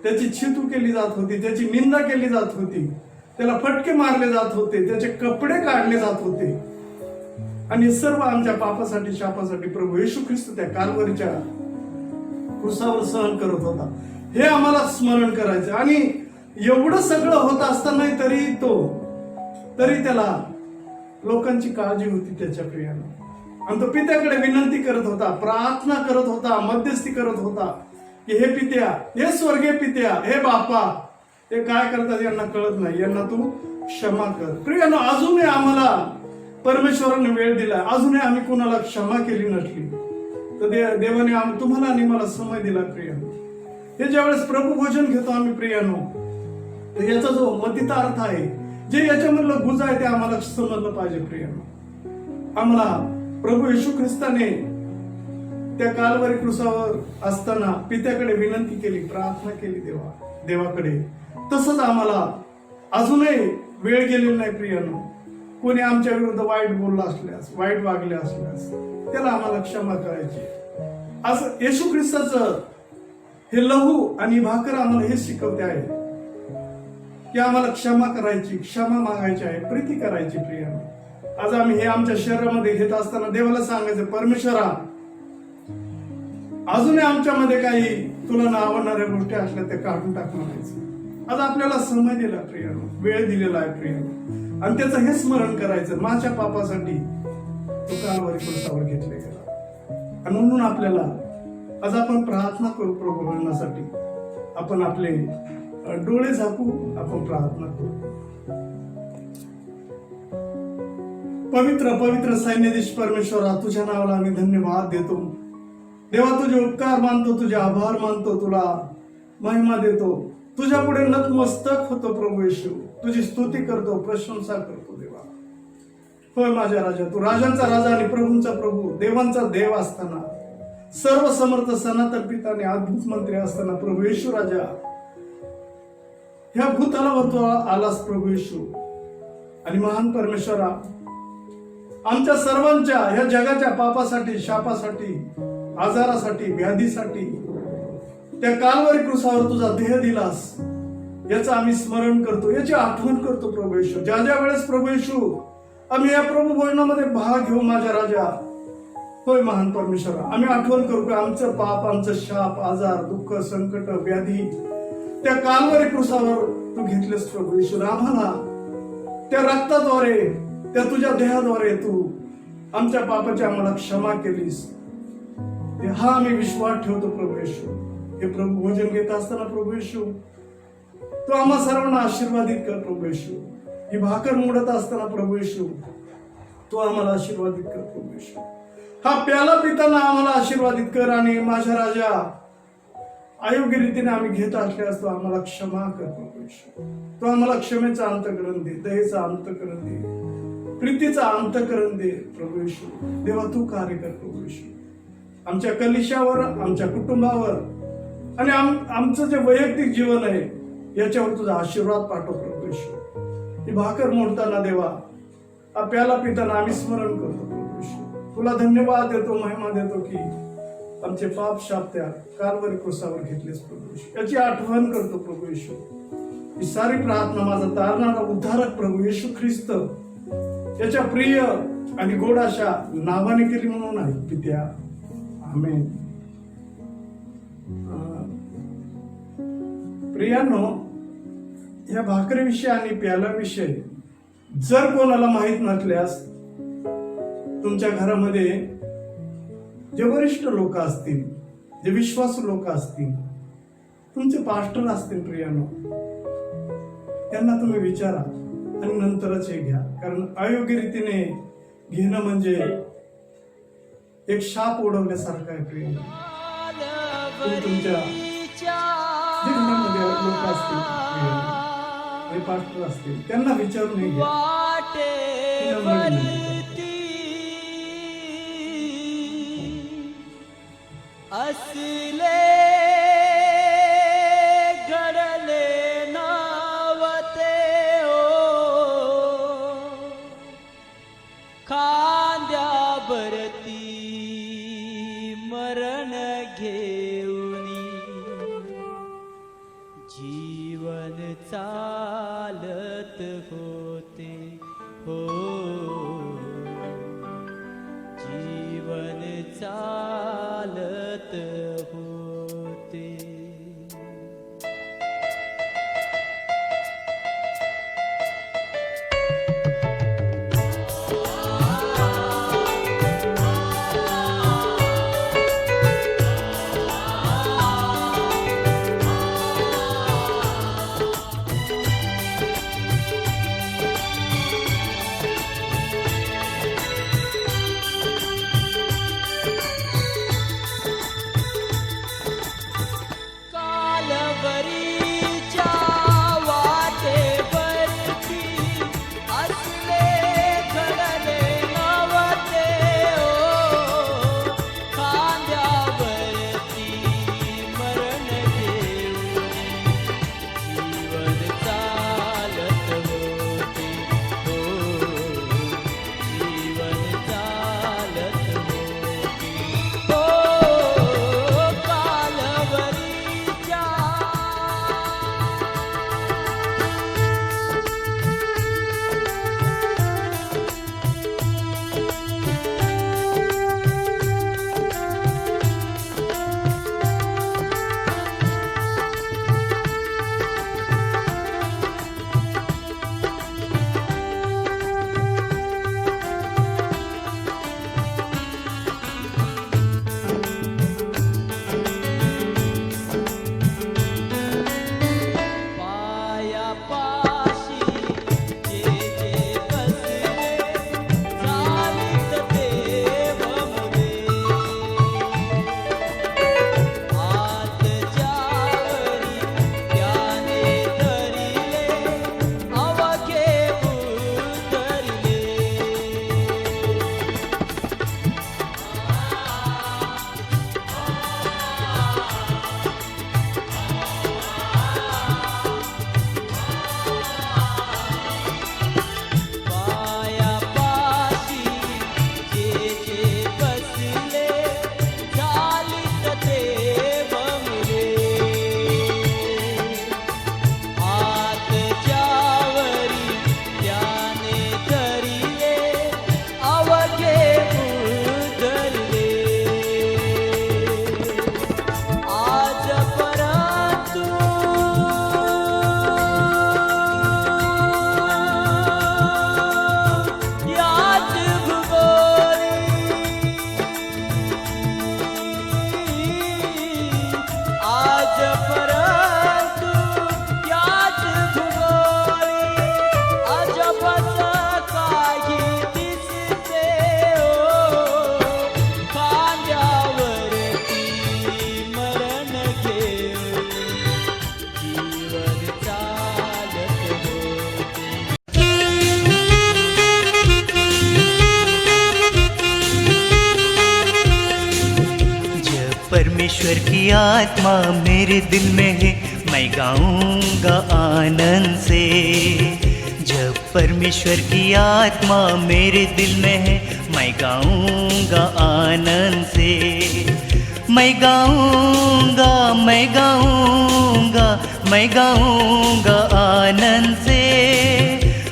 त्याची छितू केली जात होती, त्याची निंदा केली जात होती, त्याला फटके मारले जात होते, त्याचे कपडे काढले जात होते. आणि सर्व आमच्या पापासाठी शापासाठी प्रभू येशू ख्रिस्त त्या कालवरीच्या क्रूसावर सहन करत होता. हे आम्हाला स्मरण करायचं. आणि एवढं सगळं होत असताना तरी त्याला लोकांची काळजी होती त्याच्या प्रियानं. आणि तो पित्याकडे विनंती करत होता, प्रार्थना करत होता, मध्यस्थी करत होता की हे पित्या, हे स्वर्गीय पित्या, हे बापा, हे काय करतात यांना कळत नाही, यांना तू क्षमा कर. प्रियानो, अजूनही आम्हाला परमेश्वराने वेळ दिला, अजूनही आम्ही कोणाला क्षमा केली नसली तर देवाने तुम्हाला आणि मला समय दिला प्रियानो. हे ज्यावेळेस प्रभू भोजन घेतो आम्ही प्रियानो, तर याचा जो मतिता अर्थ आहे, जे याच्यामधलं गुज आहे ते आम्हाला समजलं पाहिजे प्रियानो. आम्हाला प्रभू येशू ख्रिस्ताने त्या कालवरी क्रूसावर असताना पित्याकडे विनंती केली, प्रार्थना केली देवाकडे. तसंच आम्हाला अजूनही वेळ गेलेली नाही प्रियानो. कोणी आमच्या विरुद्ध वाईट बोलला असल्यास, वाईट वागले असल्यास, त्याला आम्हाला क्षमा करायची. असं येशू ख्रिस्ताचं हे लहू आणि भाकर आम्हाला हे शिकवते आहे की आम्हाला क्षमा करायची, क्षमा मागायची आहे, प्रीती करायची प्रियानो. आज आम्ही हे आमच्या शरीरामध्ये घेत असताना देवाला सांगायचं, परमेश्वरा, अजूनही आमच्यामध्ये काही तुला न आवडणाऱ्या गोष्टी असल्या त्या काढून टाक म्हणायचं. आज आपल्याला समय दिला प्रियानो, वेळ दिलेला आहे प्रियानो. आणि त्याचं हे स्मरण करायचं, माझ्या पापासाठी तो कालवरी क्रूसावर घेतले गेला. आणि म्हणून आपल्याला आज आपण प्रार्थना करू प्रभू भोजनासाठी. आपण आपले डोळे झाकू, आपण प्रार्थना करू. पवित्र पवित्र सैन्याधीश परमेश्वरा, तुझ्या नावाला आम्ही धन्यवाद देतो देवा. तुझे उपकार मानतो, तुझे आभार मानतो, तुला महिमा देतो, तुझ्या पुढे नतमस्तक होतो प्रभू येशू. तुझी स्तुती करतो, प्रशंसा करतो देवा. होय माझ्या राजा, तू राजांचा राजा आणि प्रभूंचा प्रभू, देवांचा देव असताना, सर्व समर्थ सनातन पिता आणि अद्भुत मंत्री असताना प्रभू येशू राजा, ह्या भूतलावर तू आलास प्रभू येशू. आणि महान परमेश्वरा, आमच्या सर्वांच्या ह्या जगाच्या पापासाठी, शापासाठी, आजारासाठी, व्याधीसाठी त्या कालवरी क्रूसावर तुझा देह दिलास. याचं आम्ही स्मरण करतो, याची आठवण करतो प्रभू येशू. ज्या ज्या वेळेस प्रभू येशू आम्ही या प्रभू भोजनामध्ये भाग घेऊ माझ्या राजा, होय महान परमेश्वर, आम्ही आठवण करू की आमचं पाप, आमचं शाप, आजार, दुःख, संकट, व्याधी त्या कालवारी क्रूसावर तू घेतलेस प्रभू येशू. आम्हाला त्या रक्ताद्वारे, त्या तुझ्या देहाद्वारे तू आमच्या पापाची आम्हाला क्षमा केलीस. हा आम्ही विश्वास ठेवतो प्रभू येशू. हे प्रभू भोजन घेत असताना प्रभू येशू तू आम्हा सर्वांना आशीर्वादित कर प्रभू येशू. ही भाकर मोडत असताना प्रभू येशू तू आम्हाला आशीर्वादित कर प्रभू येशू. हा प्याला पिताना आम्हाला आशीर्वादित कर आणि माझ्या राजा अयोग्य रीतीने आम्ही घेत असल्यास तू आम्हाला क्षमा कर प्रभू येशू. तू आम्हाला क्षमेचा अंतःकरण दे, दयेचा अंतःकरण दे, प्रीतीचा अंतःकरण दे प्रभू येशू. देवा तू कार्य कर प्रभू येशू. आमच्या कलिशावर, आमच्या कुटुंबावर आणि आमचं जे वैयक्तिक जीवन आहे याच्यावर तुझा आशीर्वाद पाठव प्रभू येशू. ही भाकर मोडताना देवा, प्याला पिताना आम्ही स्मरण करतो प्रभू येशू. तुला धन्यवाद देतो, महिमा देतो की आमचे पाप शाप त्या कालवरी क्रूसावर घेतलेस प्रभू येशू. याची आठवण करतो प्रभू येशू. ही सारी प्रार्थना माझा तारणारा उद्धारक प्रभू येशू ख्रिस्त याच्या प्रिय आणि गोड अशा नावाने केली म्हणून आहे पित्या, आमेन. प्रियांनो, या भाकरीविषयी आणि प्याल्याविषयी जर कोणाला माहित नसल्यास तुमच्या घरामध्ये जे वरिष्ठ लोक असतील, जे विश्वासू लोक असतील, तुमचे पास्टर असतील प्रियांनो, त्यांना तुम्ही विचारा आणि नंतरच हे घ्या. कारण अयोग्य रीतीने घेणं म्हणजे एक शाप उडवण्यासारखं आहे प्रियांनो. तुम्ही तुमच्या जे घरामध्ये लोक असतील प्रियांनो, पास्टर असतील, त्यांना विचारून हे घ्या. असले घडले नावते हो, खांद्यावरती मरण घेऊनी जीवन चालत होते हो, जीवन चालत होते. परमेश्वर की आत्मा मेरे दिल में है, मैं गाऊंगा आनंद से। जब परमेश्वर की आत्मा मेरे दिल में है, मैं गाऊंगा आनंद से। मैं गाऊंगा, मैं गाऊंगा, मैं गाऊंगा आनंद से।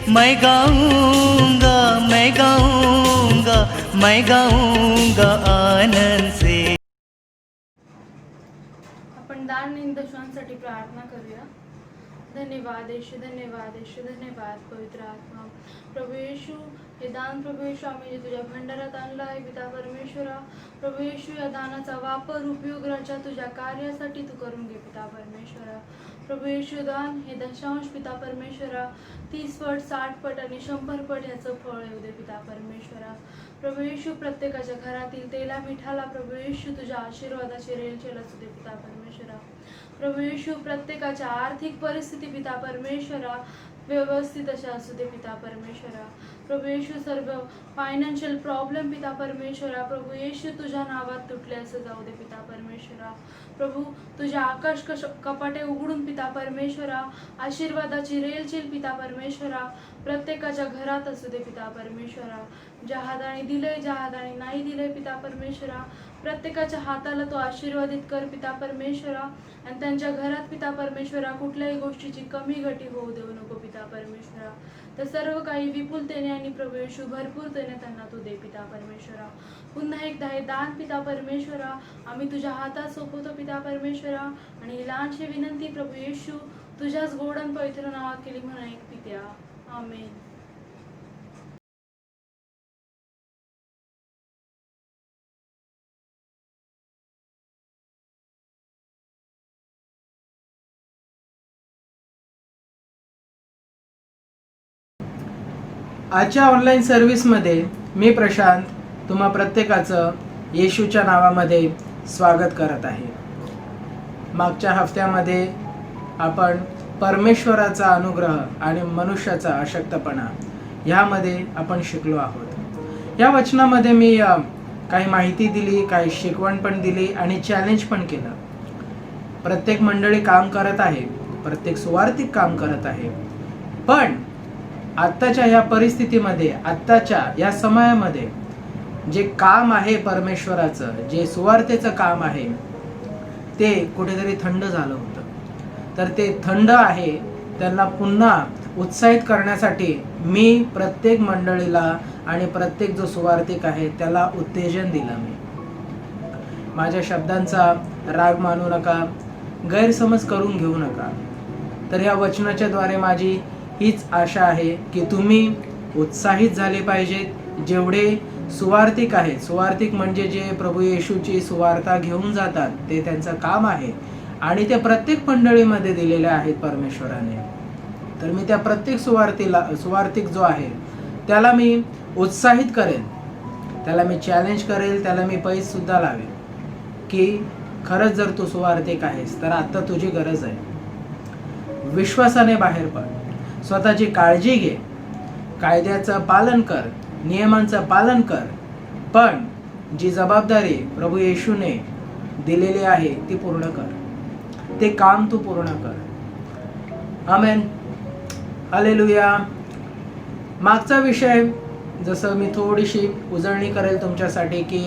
मैं गाऊंगा, मैं गाऊंगा, मैं गाऊंगा आनंद से। आपण दान निंदशांसाठी प्रार्थना करूया. धन्यवाद येशू, धन्यवाद येशू, धन्यवाद पवित्र आत्मा. प्रभू येशू, हे दान प्रभू येशू आम्ही जे तुझ्या भंडारात आणलं आहे पिता परमेश्वरा. प्रभू येशू, या दानाचा वापर उपयोग राजा तुझ्या कार्यासाठी तू करून घे पिता परमेश्वरा. प्रभू येशू, दान हे दशांश पिता परमेश्वरा 30 पट 60 पट आणि 100 पट याचं फळ येऊ दे पिता परमेश्वरा. प्रभू येशू, प्रत्येकाच्या घरातील तेला मिठाला प्रभू येशू तुझ्या आशीर्वादाची रेलचेल असू दे पिता परमेश्वरा. प्रभू येशू, प्रत्येकाच्या आर्थिक परिस्थिती पिता परमेश्वरा व्यवस्थित अशा असू दे पिता परमेश्वरा. प्रभू येशू, सर्व फायनान्शियल प्रॉब्लेम पिता परमेश्वरा प्रभू येशू तुझ्या नावात तुटले असं जाऊ दे पिता परमेश्वरा. प्रभू, तुझ्या आकाश कपाटे उघडून पिता परमेश्वरा आशीर्वादाची रेलचेल पिता परमेश्वरा प्रत्येकाच्या घरात असू दे पिता परमेश्वरा. ज्या हाताने दिले, ज्या हाताने नाही दिले पिता परमेश्वरा प्रत्येकाच्या हाताला तो आशीर्वादित कर पिता परमेश्वरा. आणि त्यांच्या घरात पिता परमेश्वरा कुठल्याही गोष्टीची कमी गटी होऊ देऊ नको पिता परमेश्वरा. तर सर्व काही विपुलतेने आणि प्रभू येशू भरपूरतेने त्यांना तू दे पिता परमेश्वरा. पुन्हा एकदा हे दान पिता परमेश्वरा आम्ही तुझ्या हातात सोपवतो पिता परमेश्वरा. आणि ही लहानशी विनंती प्रभू येशू तुझ्याच गोड आणि पवित्र नावात केली म्हणून ऐक पित्या. आमेन. आजच्या ऑनलाईन सर्व्हिसमध्ये मी प्रशांत तुम्हा प्रत्येकाचं येशूच्या नावामध्ये स्वागत करत आहे. मागच्या हफ्त्यामध्ये आपण परमेश्वराचा अनुग्रह आणि मनुष्याचा अशक्तपणा ह्यामध्ये आपण शिकलो आहोत. या वचनामध्ये मी काही माहिती दिली, काही शिकवण पण दिली आणि चॅलेंज पण केलं. प्रत्येक मंडळी काम करत आहे, प्रत्येक सुवार्तिक काम करत आहे, पण आत्ताच्या या परिस्थितीमध्ये, आत्ताच्या या समयामध्ये जे काम आहे परमेश्वराचं, जे सुवार्तेचं काम आहे ते कुठेतरी थंड झालं होतं. तर ते थंड आहे त्यांना पुन्हा उत्साहित करण्यासाठी मी प्रत्येक मंडळीला आणि प्रत्येक जो सुवार्तिक आहे त्याला उत्तेजन दिलं. मी माझ्या शब्दांचा राग मानू नका, गैरसमज करून घेऊ नका. तर ह्या वचनाच्या द्वारे माझी हीच आशा आहे की तुम्ही उत्साहित झाले पाहिजेत. जेवढे सुवार्तिक आहेत, सुवार्तिक म्हणजे जे प्रभू येशूची सुवार्ता घेऊन जातात ते त्यांचं काम आहे आणि ते प्रत्येक मंडळीमध्ये दिलेले आहेत परमेश्वराने. तर मी त्या प्रत्येक सुवार्तिक जो आहे त्याला मी उत्साहित करेन, त्याला मी चॅलेंज करेल, त्याला मी पैस सुद्धा लावेल की खरंच जर तू सुवार्तिक आहेस तर आता तुझी गरज आहे. विश्वासाने बाहेर पड, स्वतःची काळजी घे, कायद्याचं पालन कर, नियमांचं पालन कर, पण जी जबाबदारी प्रभू येशूने दिलेली आहे ती पूर्ण कर. ते काम तू पूर्ण कर. आमेन. हालेलुया. मागचा विषय जसं मी थोडीशी उजळणी करेल तुमच्यासाठी की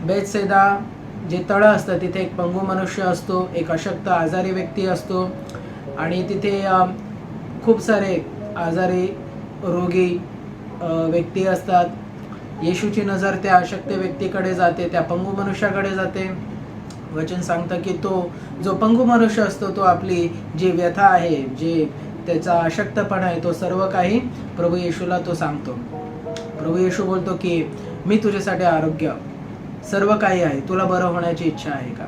बेथसेदा जे तळं असतं तिथे एक पंगू मनुष्य असतो, एक अशक्त आजारी व्यक्ती असतो आणि तिथे खूप सारे आजारी रोगी व्यक्ती असतात. येशूची नजर त्या अशक्त व्यक्तीकडे जाते, त्या पंगू मनुष्याकडे जाते. वचन सांगतं की तो जो पंगू मनुष्य असतो तो आपली जी व्यथा आहे, जे त्याचा अशक्तपणा आहे, तो सर्व काही प्रभू येशूला तो सांगतो. प्रभू येशू बोलतो की मी तुझ्यासाठी आरोग्य सर्व काही आहे, तुला बरं होण्याची इच्छा आहे का?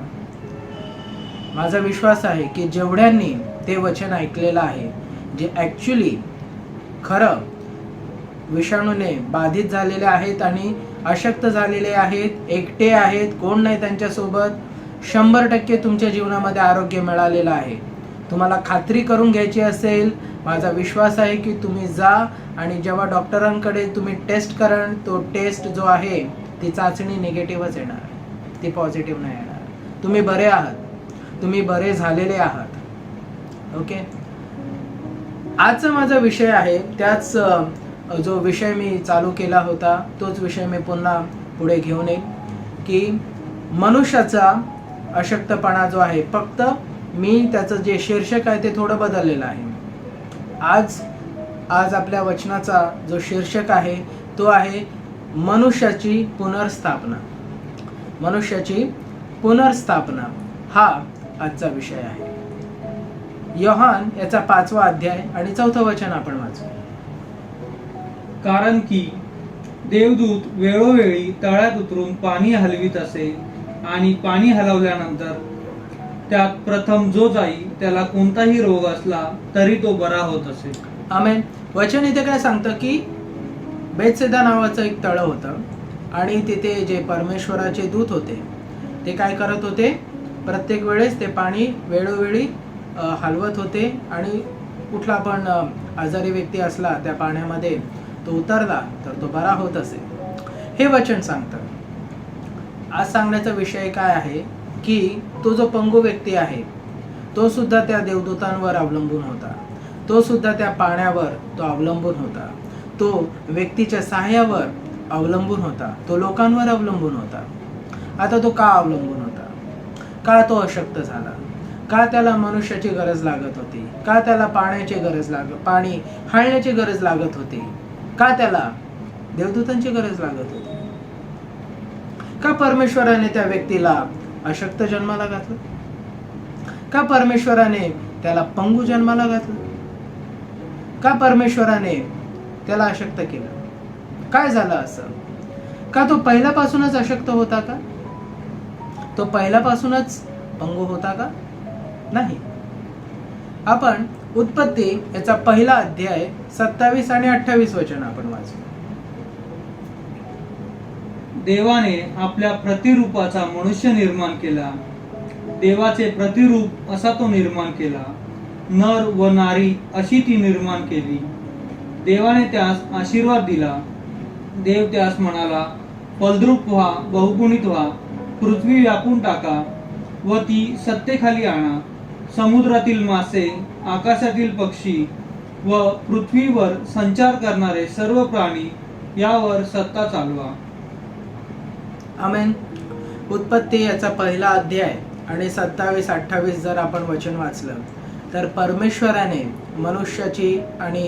माझा विश्वास आहे की जेवढ्यांनी ते वचन ऐकलेलं आहे, जे ॲक्च्युली खरं विषाणूने बाधित झालेले आहेत आणि अशक्त झालेले आहेत, एकटे आहेत, कोण नाही त्यांच्यासोबत, 100% तुमच्या जीवनामध्ये आरोग्य मिळालेलं आहे. तुम्हाला खात्री करून घ्यायची असेल, माझा विश्वास आहे की तुम्ही जा आणि जेव्हा डॉक्टरांकडे तुम्ही टेस्ट कराल तो टेस्ट जो आहे ती चाचणी निगेटिव्हच येणार आहे, ती पॉझिटिव्ह नाही येणार. तुम्ही बरे आहात, तुम्ही बरे झालेले आहात. ओके, आजचा माझा विषय आहे, त्याच जो विषय मी चालू केला होता तोच विषय मी पुन्हा पुढे घेऊन येईल की मनुष्याचा अशक्तपणा जो आहे, फक्त मी त्याचं जे शीर्षक आहे ते थोडं बदललेलं आहे. आज आपल्या वचनाचा जो शीर्षक आहे तो आहे मनुष्याची पुनर्स्थापना. मनुष्याची पुनर्स्थापना हा आजचा विषय आहे. योहान याचा 5वा अध्याय आणि 4थं वचन आपण वाचू. कारण की देवदूत वेळोवेळी तळ्यात उतरून पाणी हलवीत असे, आणि पाणी हलवल्यानंतर त्यात प्रथम जो जाई त्याला कोणताही रोग असला तरी तो बरा होत असे. आमेन. वचन इथे काय सांगतं की बेतसेदा नावाचं एक तळं होतं आणि तिथे जे परमेश्वराचे दूत होते ते काय करत होते, प्रत्येक वेळेस ते पाणी वेळोवेळी हलवत होते आणि कुठला पण आजारी व्यक्ती असला त्या पाण्यामध्ये तो उतरला तर तो बरा होत असे. हे वचन सांगतं. आज सांगण्याचा विषय काय आहे की तो जो पंगू व्यक्ती आहे तो सुद्धा त्या देवदूतांवर अवलंबून होता, तो सुद्धा त्या पाण्यावर तो अवलंबून होता, तो व्यक्तीच्या सहाय्यावर अवलंबून होता, तो लोकांवर अवलंबून होता. आता तो का अवलंबून होता, का तो अशक्त झाला, का त्याला मनुष्याची गरज लागत होती, का त्याला पाणी हाळण्याची गरज लागत होती, का त्याला देवदूतांची गरज लागत होती, का परमेश्वराने त्या व्यक्तीला अशक्त जन्माला घातलं, का परमेश्वराने त्याला पंगू जन्माला घातलं, का परमेश्वराने त्याला अशक्त केलं, काय झालं असं, का तो पहिल्यापासूनच अशक्त होता का, तो पहिल्यापासूनच पंगू होता का, नाही. आपण उत्पत्ती याचा 1 अध्याय 27 आणि 28 वचन आपण वाचू. देवाने आपल्या प्रतिरूपाचा मनुष्य निर्माण केला, देवाचे प्रतिरूप असा तो निर्माण केला, नर व नारी अशी ती निर्माण केली. देवाने त्यास आशीर्वाद दिला. देव त्यास म्हणाला, फलद्रूप व्हा, बहुगुणित व्हा, पृथ्वी व्यापून टाका व ती सत्तेखाली आणा. समुद्रातील मासे, आकाशातील पक्षी व पृथ्वीवर संचार करणारे सर्व प्राणी यावर सत्ता चालवा. आमेन. उत्पत्ती याचा 1 अध्याय आणि 27-28 जर आपण वचन वाचलं तर परमेश्वराने मनुष्याची आणि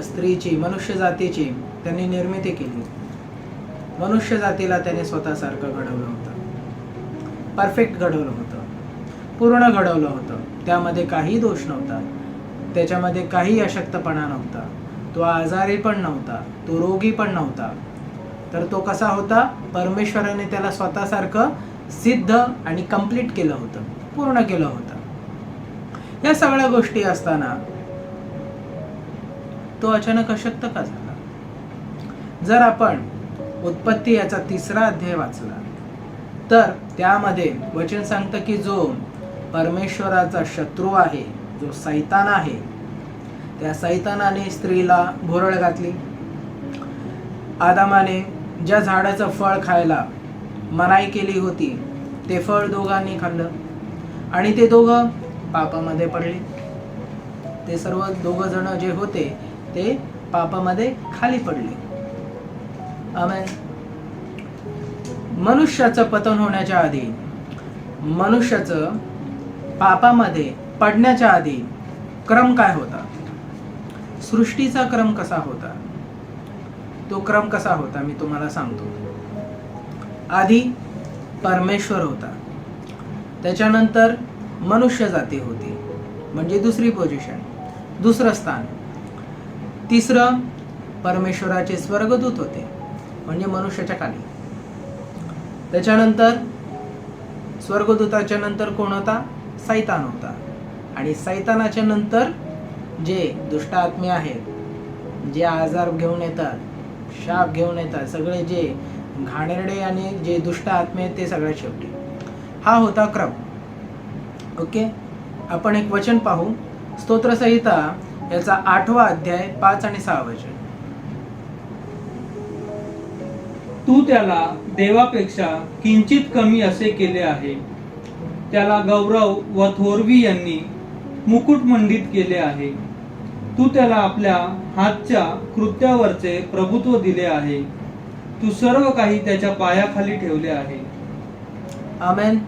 स्त्रीची, मनुष्य जातीची त्यांनी निर्मिती केली. मनुष्य जातीला त्याने स्वतःसारखं घडवलं होतं, परफेक्ट घडवलं होतं, पूर्ण घडवलं होतं. त्यामध्ये काही दोष नव्हता, त्याच्यामध्ये काही अशक्तपणा नव्हता, तो आजारी पण नव्हता, तो रोगी पण नव्हता. तर तो कसा होता, परमेश्वराने त्याला स्वतःसारखं सिद्ध आणि कंप्लीट केलं होतं, पूर्ण केलं होतं. या सगळ्या गोष्टी असताना तो अचानक अशक्त का झाला. जर आपण उत्पत्ती याचा 3 अध्याय वाचला तर त्यामध्ये वचन सांगतं की जो परमेश्वराचा शत्रू आहे, जो सैतान आहे, त्या सैतानाने स्त्रीला भोरळ घातली. आदामाने ज्या झाडाचं फळ खायला मनाई केली होती ते फळ दोघांनी खाल्लं आणि ते दोघं पापामध्ये पडले. ते सर्व दोघं जण जे होते ते पापामध्ये खाली पडले. आमेन. मनुष्याचं पतन होण्याच्या आधी, मनुष्याचं पापामध्ये पडण्याच्या आधी क्रम काय होता, सृष्टीचा क्रम कसा होता, तो क्रम कसा होता मी तुम्हाला सांगतो. आधी परमेश्वर होता, त्याच्यानंतर मनुष्य जाती होती, म्हणजे दुसरी पोझिशन, दुसरं स्थान. तिसरं परमेश्वराचे स्वर्गदूत होते, म्हणजे मनुष्याच्या खाली. त्याच्यानंतर स्वर्गदूताच्या नंतर कोण होता, सैतान होता. आणि सैतानाच्या नंतर जे दुष्ट आत्मे आहेत, जे आजार घेऊन येतात, शाप घेऊन येतात, सगळे जे घाणेरडे आणि जे दुष्ट आत्मे आहेत ते सगळ्यात शेवटी. हा होता क्रम. ओके, आपण एक वचन पाहू. स्तोत्रसंहिता याचा 8वा अध्याय 5 आणि 6 वचन. तू त्याला देवापेक्षा किंचित कमी असे केले आहे. त्याला गौरव व थोरवी यांनी मुकुटमंडित केले आहे. तू त्याला आपल्या हातच्या कृत्यावरचे प्रभुत्व दिले आहे. तू सर्व काही त्याच्या पायाखाली ठेवले आहे. आमेन.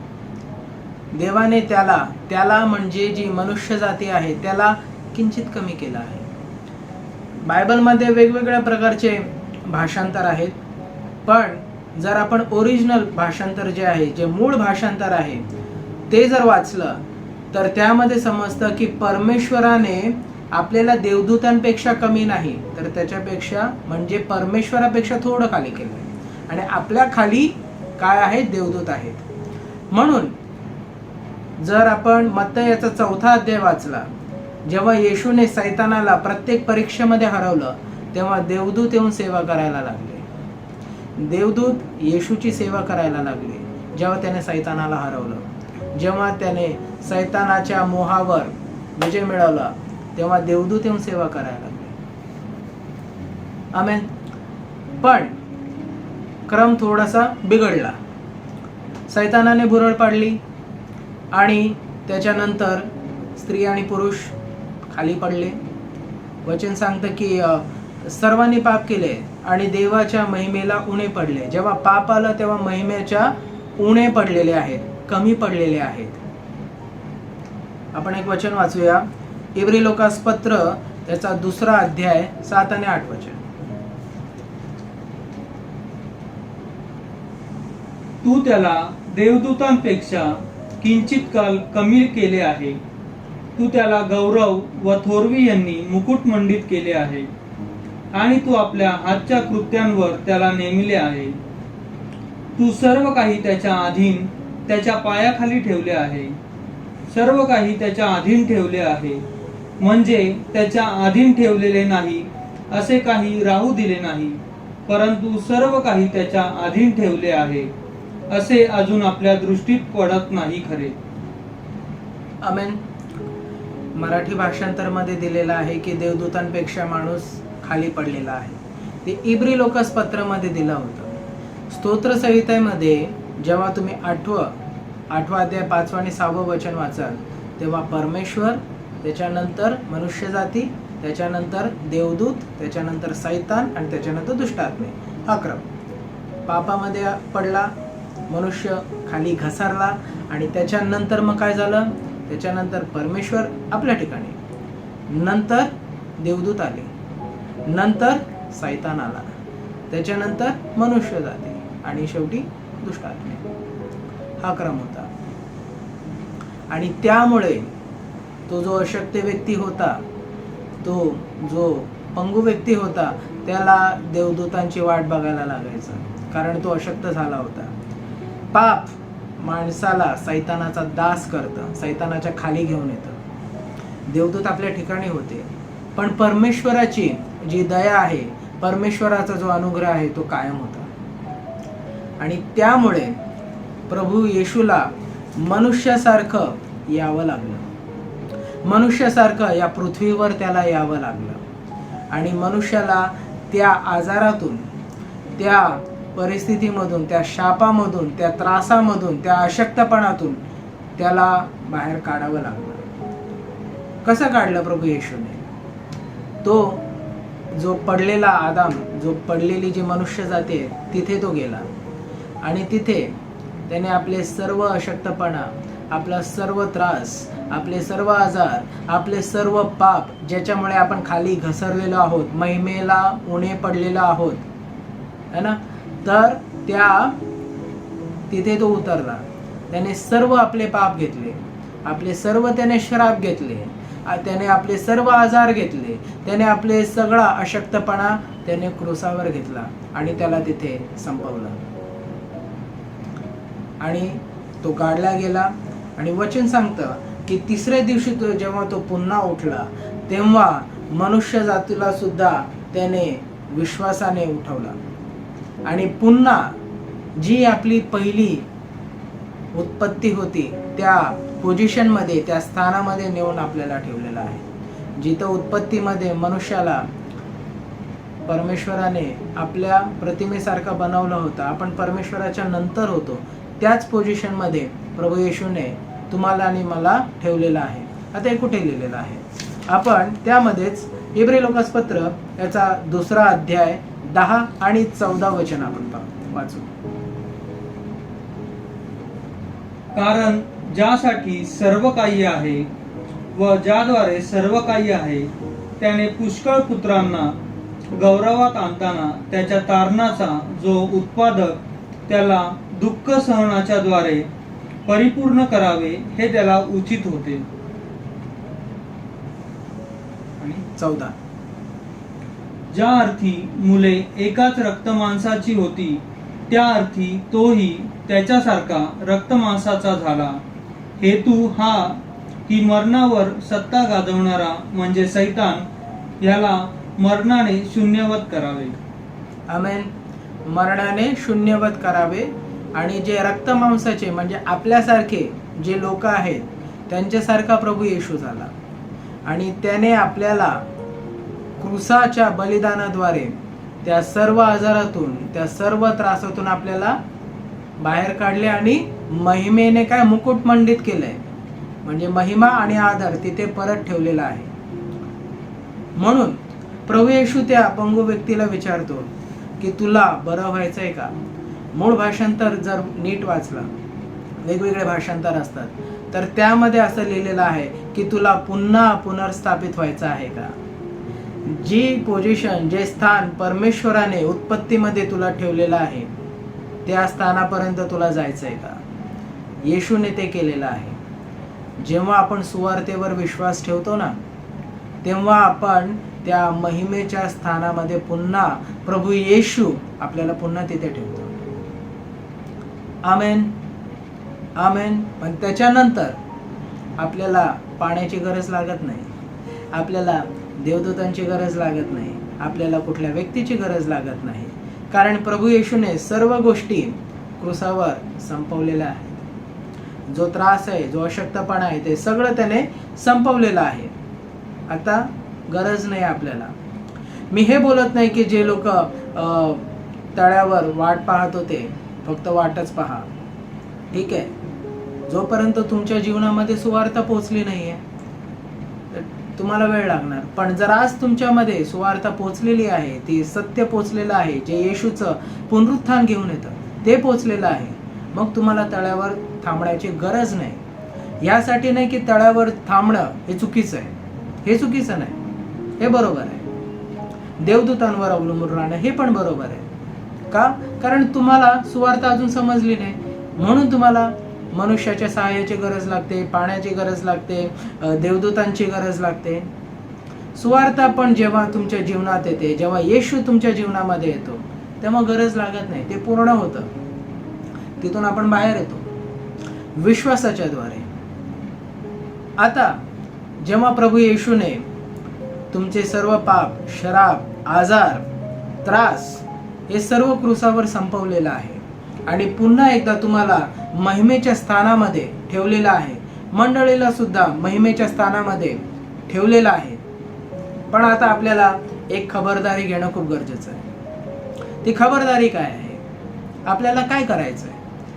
देवाने त्याला म्हणजे जी मनुष्य जाती आहे त्याला किंचित कमी केलं आहे. बायबलमध्ये वेगवेगळ्या प्रकारचे भाषांतर आहेत, पण जर आपण ओरिजिनल भाषांतर जे आहे, जे मूळ भाषांतर आहे ते जर वाचलं तर त्यामध्ये समजतं की परमेश्वराने आपल्याला देवदूतांपेक्षा कमी नाही तर त्याच्यापेक्षा म्हणजे परमेश्वरापेक्षा थोडं खाली केलं आणि आपल्या खाली काय आहेत? देवदूत आहेत. म्हणून जर आपण मत्तई याचा 4था अध्याय वाचला, जेव्हा येशूने सैतानाला प्रत्येक परीक्षेमध्ये हरवलं तेव्हा देवदूत येऊन सेवा करायला लागले. देवदूत येशूची सेवा करायला लागले जेव्हा त्याने सैतानाला हरवलं. जेव्हा त्याने सैतानाच्या मोहावर विजय मिळवला तेव्हा देवदूत येऊन सेवा करायला लागले. आमेन. पण क्रम थोडासा बिघडला. सैतानाने भुरळ पाडली आणि त्याच्यानंतर स्त्री आणि पुरुष खाली पडले. वचन सांगतं की सर्वांनी पाप केले आणि देवाच्या महिमेला उणे पडले. जेव्हा पाप आलं तेव्हा महिमेच्या उणे पडलेले आहेत, कमी पडलेले आहेत. आपण एक वचन वाचूया. इब्री लोकास पत्र त्याचा 2रा अध्याय 7 आणि 8 वचन. तू त्याला देवदूतांपेक्षा किंचित कमी केले आहे. तू त्याला गौरव व थोरवी यांनी मुकुटमंडित केले आहे आणि तू आपल्या हातच्या कृत्यांवर त्याला नेमिले आहे. तू सर्व काही त्याच्या अधीन त्याच्या पायाखाली ठेवले आहे. सर्व काही त्याच्या अधीन ठेवले आहे, म्हणजे त्याच्या अधीन ठेवलेले नाही असे काही राहू दिले नाही, परंतु सर्व काही त्याच्या अधीन ठेवले आहे असे अजून आपल्या दृष्टीत पडत नाही खरे. आमेन. मराठी भाषांतर मध्ये दिलेलं आहे की देवदूतांपेक्षा माणूस खाली पडलेला आहे. ते इब्री लोकास पत्रामध्ये दिलं होतं. स्तोत्र संहितेमध्ये जेव्हा तुम्ही 8वा अध्याय 5वं आणि 6वं वचन वाचाल तेव्हा परमेश्वर, त्याच्यानंतर मनुष्य जाती, त्याच्यानंतर देवदूत, त्याच्यानंतर सैतान आणि त्याच्यानंतर दुष्टात्मे, हा क्रम. पापामध्ये पडला, मनुष्य खाली घसरला आणि त्याच्यानंतर मग काय झालं? त्याच्यानंतर परमेश्वर आपल्या ठिकाणी, नंतर देवदूत आले, नंतर सैतान आला, त्याच्यानंतर मनुष्य जाती आणि शेवटी दुष्टात्मे. हा क्रम होता. आणि त्यामुळे तो जो अशक्त व्यक्ती होता, तो जो पंगू व्यक्ती होता, त्याला देवदूतांची वाट बघायला लागायचं, कारण तो अशक्त झाला होता. पाप माणसाला सैतानाचा दास करतं, सैतानाच्या खाली घेऊन येतं. देवदूत आपल्या ठिकाणी होते, पण परमेश्वराची जी दया आहे, परमेश्वराचा जो अनुग्रह आहे तो कायम होता. आणि त्यामुळे प्रभू येशूला मनुष्यासारखं यावं लागलं. मनुष्यासारखं या पृथ्वीवर त्याला यावं लागलं आणि मनुष्याला त्या आजारातून, त्या परिस्थितीमधून, त्या शापामधून, त्या त्रासामधून, त्या अशक्तपणातून त्याला बाहेर काढावं लागलं. कसं काढलं प्रभू येशूने? तो जो पडलेला आदाम, जो पडलेली जी मनुष्य जाते तिथे तो गेला आणि तिथे त्याने आपले सर्व अशक्तपणा, आपला सर्व त्रास, आपले सर्व आजार, आपले सर्व पाप, ज्याच्यामुळे आपण खाली घसरलेलो आहोत, महिमेला उणे पडलेलो आहोत, है ना, तर तिथे तो उतरला. त्याने सर्व आपले पाप घेतले, आपले सर्व त्याने श्राप घेतले, त्याने आपले सर्व आजार घेतले, त्याने आपले सगळा अशक्तपणा त्याने क्रूसावर घेतला आणि त्याला तिथे संपवलं. आणि तो काढला गेला. आणि वचन सांगतं की 3ऱ्या दिवशी तो जेव्हा तो पुन्हा उठला तेव्हा मनुष्य जातीला सुद्धा त्याने विश्वासाने उठवला आणि पुन्हा जी आपली पहिली उत्पत्ती होती त्या पोझिशनमध्ये, त्या स्थानामध्ये नेऊन आपल्याला ठेवलेलं आहे. जिथं उत्पत्तीमध्ये मनुष्याला परमेश्वराने आपल्या प्रतिमेसारखं बनवलं होतं, आपण परमेश्वराच्या नंतर होतो, त्याच पोझिशनमध्ये प्रभू येशूने तुम्हाला आणि मला ठेवलेलं आहे. आता हे कुठे लिहिलेलं आहे? आपण त्यामध्येच इब्री लोकासपत्र याचा 2 अध्याय 10 आणि 14 वचन आपण वाचू. कारण ज्यासाठी सर्व काही आहे व ज्याद्वारे सर्व काही आहे, त्याने पुष्कळ पुत्रांना गौरवात आणताना त्याच्या तारणाचा जो उत्पादक त्याला दुःख सहनाच्या द्वारे परिपूर्ण करावे हे त्याला उचित होते. आणि 14. ज्या अर्थी मुले एकाच रक्तमांसाची होती, त्या अर्थी तोही त्याच्यासारखा रक्तमांसाचा झाला. हेतू हा की मरणावर सत्ता गाजवणारा म्हणजे सैतान याला मरणाने शून्यवत करावे. आमेन. मरणाने शून्यवत करावे. आणि जे रक्तमांसाचे म्हणजे आपल्यासारखे जे लोक आहेत त्यांच्यासारखा प्रभू येशू झाला आणि त्याने आपल्याला क्रूसाच्या बलिदानाद्वारे त्या सर्व आजारातून, त्या सर्व त्रासातून आपल्याला बाहेर काढले आणि महिमेने काय मुकुटमंडित केलंय. म्हणजे महिमा आणि आदर तिथे परत ठेवलेला आहे. म्हणून प्रभू येशू त्या अपंगू व्यक्तीला विचारतो की तुला बरं व्हायचंय का? मूळ भाषांतर जर नीट वाचला, वेगवेगळे भाषांतर असतात, तर त्यामध्ये असं लिहिलेलं आहे की तुला पुन्हा पुनर्स्थापित व्हायचं आहे का? जी पोझिशन, जे स्थान परमेश्वराने उत्पत्तीमध्ये तुला ठेवलेलं आहे त्या स्थानापर्यंत तुला जायचंय का? येशूने ते केलेलं आहे. जेव्हा आपण सुवार्तेवर विश्वास ठेवतो ना, तेव्हा आपण त्या महिमेच्या स्थानामध्ये पुन्हा प्रभू येशू आपल्याला पुन्हा तिथे ठेवतो. आमेन, आमेन. पण त्याच्यानंतर आपल्याला पाण्याची गरज लागत नाही, आपल्याला देवदूतांची गरज लागत नाही, आपल्याला कुठल्या व्यक्तीची गरज लागत नाही, कारण प्रभू येशूने सर्व गोष्टी क्रूसावर संपवलेल्या आहेत. जो त्रास आहे, जो अशक्तपणा आहे, ते सगळं त्याने संपवलेलं आहे. आता गरज नाही आपल्याला. मी हे बोलत नाही की जे लोक तळ्यावर वाट पाहत होते फक्त वाटच पहा. ठीक आहे, जोपर्यंत तुमच्या जीवनामध्ये सुवार्ता पोहोचली नाहीये तुम्हाला वेळ लागणार. पण जर आज तुमच्यामध्ये सुवार्ता पोहोचलेली आहे, ती सत्य पोहोचलेलं आहे, जे येशूचं पुनरुत्थान घेऊन येतं ते पोहोचलेलं आहे, मग तुम्हाला तळ्यावर थांबण्याची गरज नाही. यासाठी नाही की तळ्यावर थांबणं हे चुकीचं आहे, हे चुकीचं नाही, हे बरोबर आहे. देवदूतांवर अवलंबून राहणं हे पण बरोबर आहे. का? कारण तुम्हाला सुवार्ता अजून समजली नाही, म्हणून तुम्हाला मनुष्याच्या सहाय्याची गरज लागते, पाण्याची गरज लागते, देवदूतांची गरज लागते. सुवार्ता पण जेव्हा तुमच्या जीवनात येते, जेव्हा येशू तुमच्या जीवनामध्ये येतो, तेव्हा गरज लागत नाही, ते पूर्ण होतं. तिथून आपण बाहेर येतो विश्वासाच्या द्वारे. आता जेव्हा प्रभू येशूने तुमचे सर्व पाप, शराब, आजार, त्रास हे सर्व क्रूसावर संपवलेलं आहे आणि पुन्हा एकदा तुम्हाला महिमेच्या स्थानामध्ये ठेवलेलं आहे, मंडळीला सुद्धा महिमेच्या स्थानामध्ये ठेवलेलं आहे. पण आता आपल्याला एक खबरदारी घेणं खूप गरजेचं आहे. ती खबरदारी काय आहे? आपल्याला काय करायचं आहे?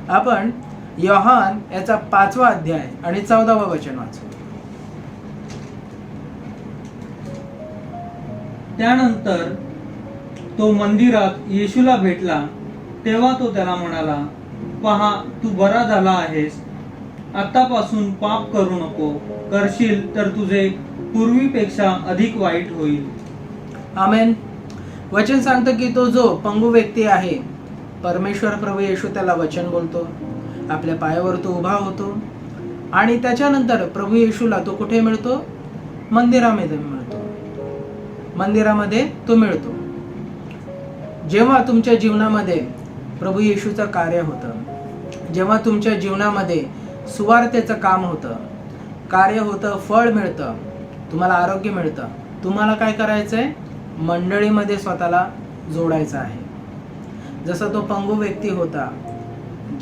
आपण योहान याचा 5वा अध्याय आणि 14वा वचन वाचू. त्यानंतर तो मंदिरात येशूला भेटला, तेव्हा तो त्याला म्हणाला, पहा, तू बरा झाला आहेस. आतापासून पाप करू नको, करशील तर तुझे पूर्वीपेक्षा अधिक वाईट होईल. आमेन. वचन सांगतं की तो जो पंगू व्यक्ती आहे, परमेश्वर प्रभू येशू त्याला वचन बोलतो, आपल्या पायावर तो उभा होतो आणि त्याच्यानंतर प्रभू येशूला तो कुठे मिळतो? मंदिरामध्ये मिळतो. मंदिरामध्ये तो मिळतो. जेव्हा तुमच्या जीवनामध्ये प्रभू येशूचं कार्य होतं, जेव्हा तुमच्या जीवनामध्ये सुवार्तेचं काम होतं, कार्य होतं, फळ मिळतं, तुम्हाला आरोग्य मिळतं, तुम्हाला काय करायचं आहे? मंडळीमध्ये स्वतःला जोडायचं आहे. जसा तो पंगू व्यक्ती होता,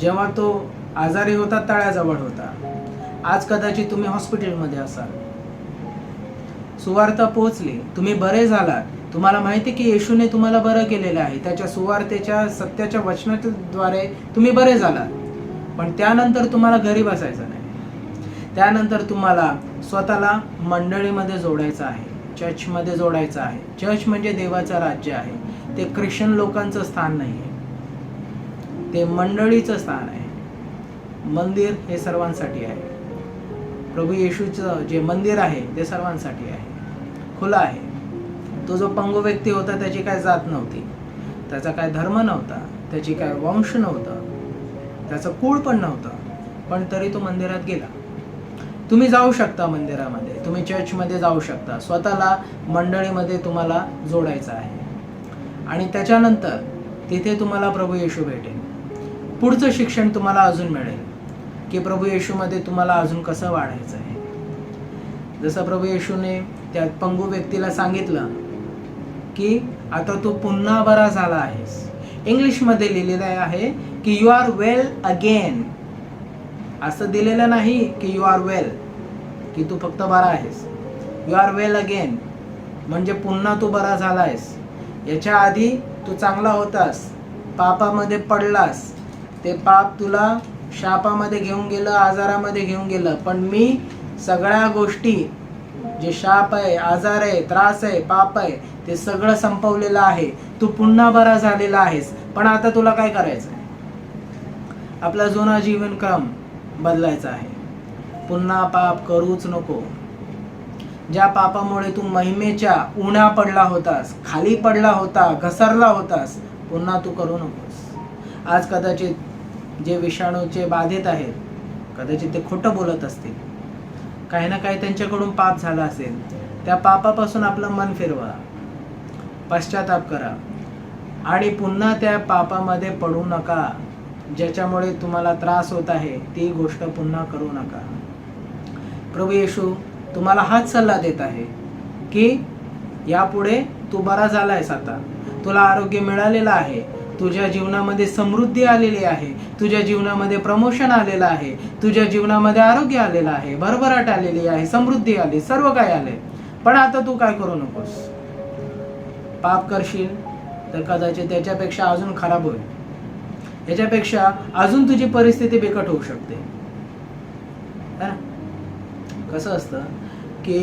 जेव्हा तो आजारी होता, तळ्याजवळ होता, आज कदाचित तुम्ही हॉस्पिटलमध्ये असाल. सुवार्ता पोहोचली, तुम्ही बरे झालात, तुम्हाला माहिती की येशूने तुम्हाला बरं केलेलं आहे, त्याच्या सुवार्तेच्या सत्याच्या वचनाद्वारे तुम्ही बरे झालात. पण त्यानंतर तुम्हाला घरी बसायचं नाही. त्यानंतर तुम्हाला स्वतःला मंडळीमध्ये जोडायचं आहे, चर्चमध्ये जोडायचं आहे. चर्च म्हणजे देवाचं राज्य आहे. ते ख्रिश्चन लोकांचं स्थान नाही आहे, ते मंडळीचं स्थान आहे. मंदिर हे सर्वांसाठी आहे. प्रभू येशूचं जे मंदिर आहे ते सर्वांसाठी आहे, खुलं आहे. तो जो पंगू व्यक्ती होता त्याची काय जात नव्हती, त्याचा काय धर्म नव्हता, त्याची काय वंश नव्हतं, त्याचं कुळ पण नव्हतं, पण तरी तो मंदिरात गेला. तुम्ही जाऊ शकता मंदिरामध्ये, तुम्ही चर्चमध्ये जाऊ शकता. स्वतःला मंडळीमध्ये तुम्हाला जोडायचं आहे. आणि त्याच्यानंतर तिथे तुम्हाला प्रभू येशू भेटेल. पुढचं शिक्षण तुम्हाला अजून मिळेल की प्रभू येशूमध्ये तुम्हाला अजून कसं वाढायचं आहे. जसं प्रभू येशूने त्या पंगू व्यक्तीला सांगितलं की आता तू पुन्हा बरा झाला आहेस. इंग्लिशमध्ये लिहिलेलं आहे की यू आर वेल अगेन. असं दिलेलं नाही की यू आर वेल, की तू फक्त बरा आहेस. यू आर वेल अगेन म्हणजे पुन्हा तू बरा झाला आहेस. याच्या आधी तू चांगला होतास, पापामध्ये पडलास, ते पाप तुला शापामध्ये घेऊन गेलं, आजारामध्ये घेऊन गेलं. पण मी सगळ्या गोष्टी, जे शाप आहे, आजार आहे, त्रास आहे, पाप आहे, ते सगळं संपवलेलं आहे. तू पुन्हा बरा झालेला आहेस. पण आता तुला काय करायचं आहे? आपला जुना जीवनक्रम बदलायचा आहे. पुन्हा पाप करूच नको. ज्या पापामुळे तू महिमेच्या उन्हा पडला होतास, खाली पडला होता, घसरला होतास, पुन्हा तू करू नकोस. आज कदाचित जे विषाणूचे बाधित आहेत, कदाचित ते खोटं बोलत असतील, काही ना काही त्यांच्याकडून पाप झाला असेल. त्या पापापासून आपलं मन फिरवा, पश्चाताप करा आणि पुन्हा त्या पापामध्ये पडू नका. ज्याच्यामुळे तुम्हाला त्रास होत आहे ती गोष्ट पुन्हा करू नका. प्रभू येशू तुम्हाला हाच सल्ला देत आहे की यापुढे तू बरा झालायस, आता तुला आरोग्य मिळालेलं आहे, तुझ्या जीवनामध्ये समृद्धी आलेली आहे, तुझ्या जीवनामध्ये प्रमोशन आलेलं आहे, तुझ्या जीवनामध्ये आरोग्य आलेलं आहे, भरभराट आलेली आहे, समृद्धी आली, सर्व काही आले. पण आता तू काय करू नकोस. पाप करशील तर कदाचित त्याच्यापेक्षा अजून खराब होईल. याच्यापेक्षा अजून तुझी परिस्थिती बिकट होऊ शकते. है ना? कसं असतं की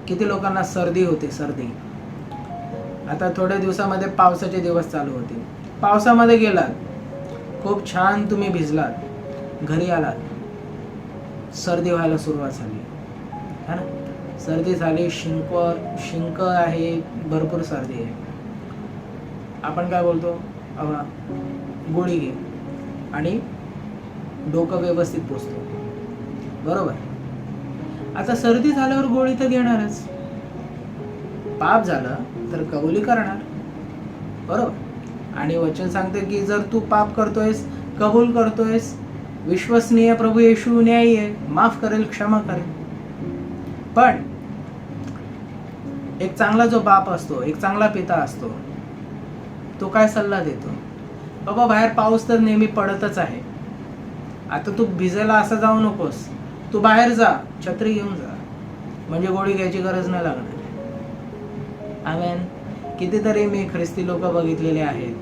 किती लोकांना सर्दी होते. सर्दी आता थोड्या दिवसामध्ये पावसाचे दिवस चालू होतील. पावसामध्ये गेलात, खूप छान तुम्ही भिजलात, घरी आलात, सर्दी व्हायला सुरुवात झाली. है ना? सर्दी झाली, शिंक आहे, भरपूर सर्दी आहे. आपण काय बोलतो, अवा गोळी घे आणि डोकं व्यवस्थित पुसतो, बरोबर. आता सर्दी झाल्यावर गोळी तर घेणारच. पाप झालं तर कबुली करणार, बरोबर. आणि वचन सांगते की जर तू पाप करतोयस, कबूल करतोयस, विश्वसनीय प्रभू येशू न्यायी आहे, माफ करेल, क्षमा करेल. पण एक चांगला जो बाप असतो, एक चांगला पिता असतो, तो काय सल्ला देतो, बाबा बाहेर पाऊस तर नेहमी पडतच आहे, आता तू भिजायला असं जाऊ नकोस, तू बाहेर जा, छत्री घेऊन जा, म्हणजे गोळी घ्यायची गरज नाही लागणार. आमेन. कितीतरी मी ख्रिस्ती लोक बघितलेले आहेत,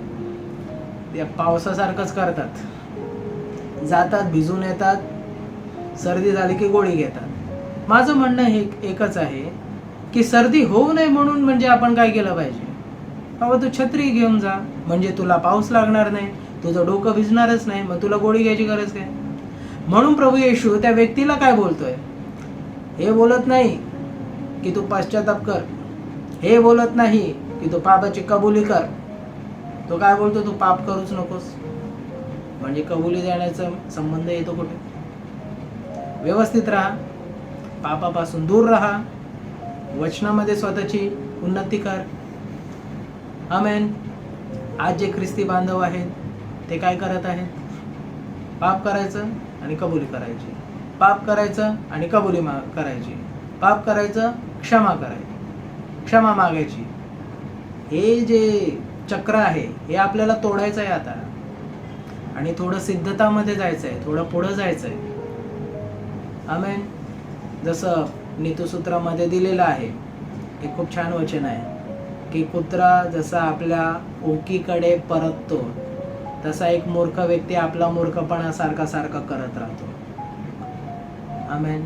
त्या पावसासारखंच करतात, जातात, भिजून येतात, सर्दी झाली की गोळी घेतात. माझं म्हणणं हे एकच आहे की सर्दी होऊ नये म्हणून म्हणजे आपण काय केलं पाहिजे, बाबा तू छत्री घेऊन जा, म्हणजे तुला पाऊस लागणार नाही, तुझं डोकं भिजणारच नाही, मग तुला गोळी घ्यायची गरज काय. म्हणून प्रभू येशू त्या व्यक्तीला काय बोलतोय, हे बोलत नाही की तू पश्चाताप कर, हे बोलत नाही की तू पापाची कबुली कर. तो काय बोलतो, तू पाप करूच नकोस. म्हणजे कबुली देण्याचा संबंध येतो कुठे. व्यवस्थित राहा, पापापासून दूर राहा, वचनामध्ये स्वतःची उन्नती कर. आमेन. आज जे ख्रिस्ती बांधव आहेत ते काय करत आहेत, पाप करायचं आणि कबुली करायची, पाप करायचं आणि कबुली करायची, पाप करायचं, क्षमा करायची, क्षमा मागायची. हे जे चक्र आहे हे आपल्याला तोडायचं आहे आता. आणि थोडं सिद्धतामध्ये जायचं आहे, थोडं पुढं जायचं आहे. आमेन. जसं नीतिसूत्रामध्ये दिलेलं आहे. हे खूप छान वचन आहे की कुत्रा जसा आपल्या ओकीकडे परततो तसा एक मूर्ख व्यक्ती आपला मूर्खपणा सारखा करत राहतो. आमेन.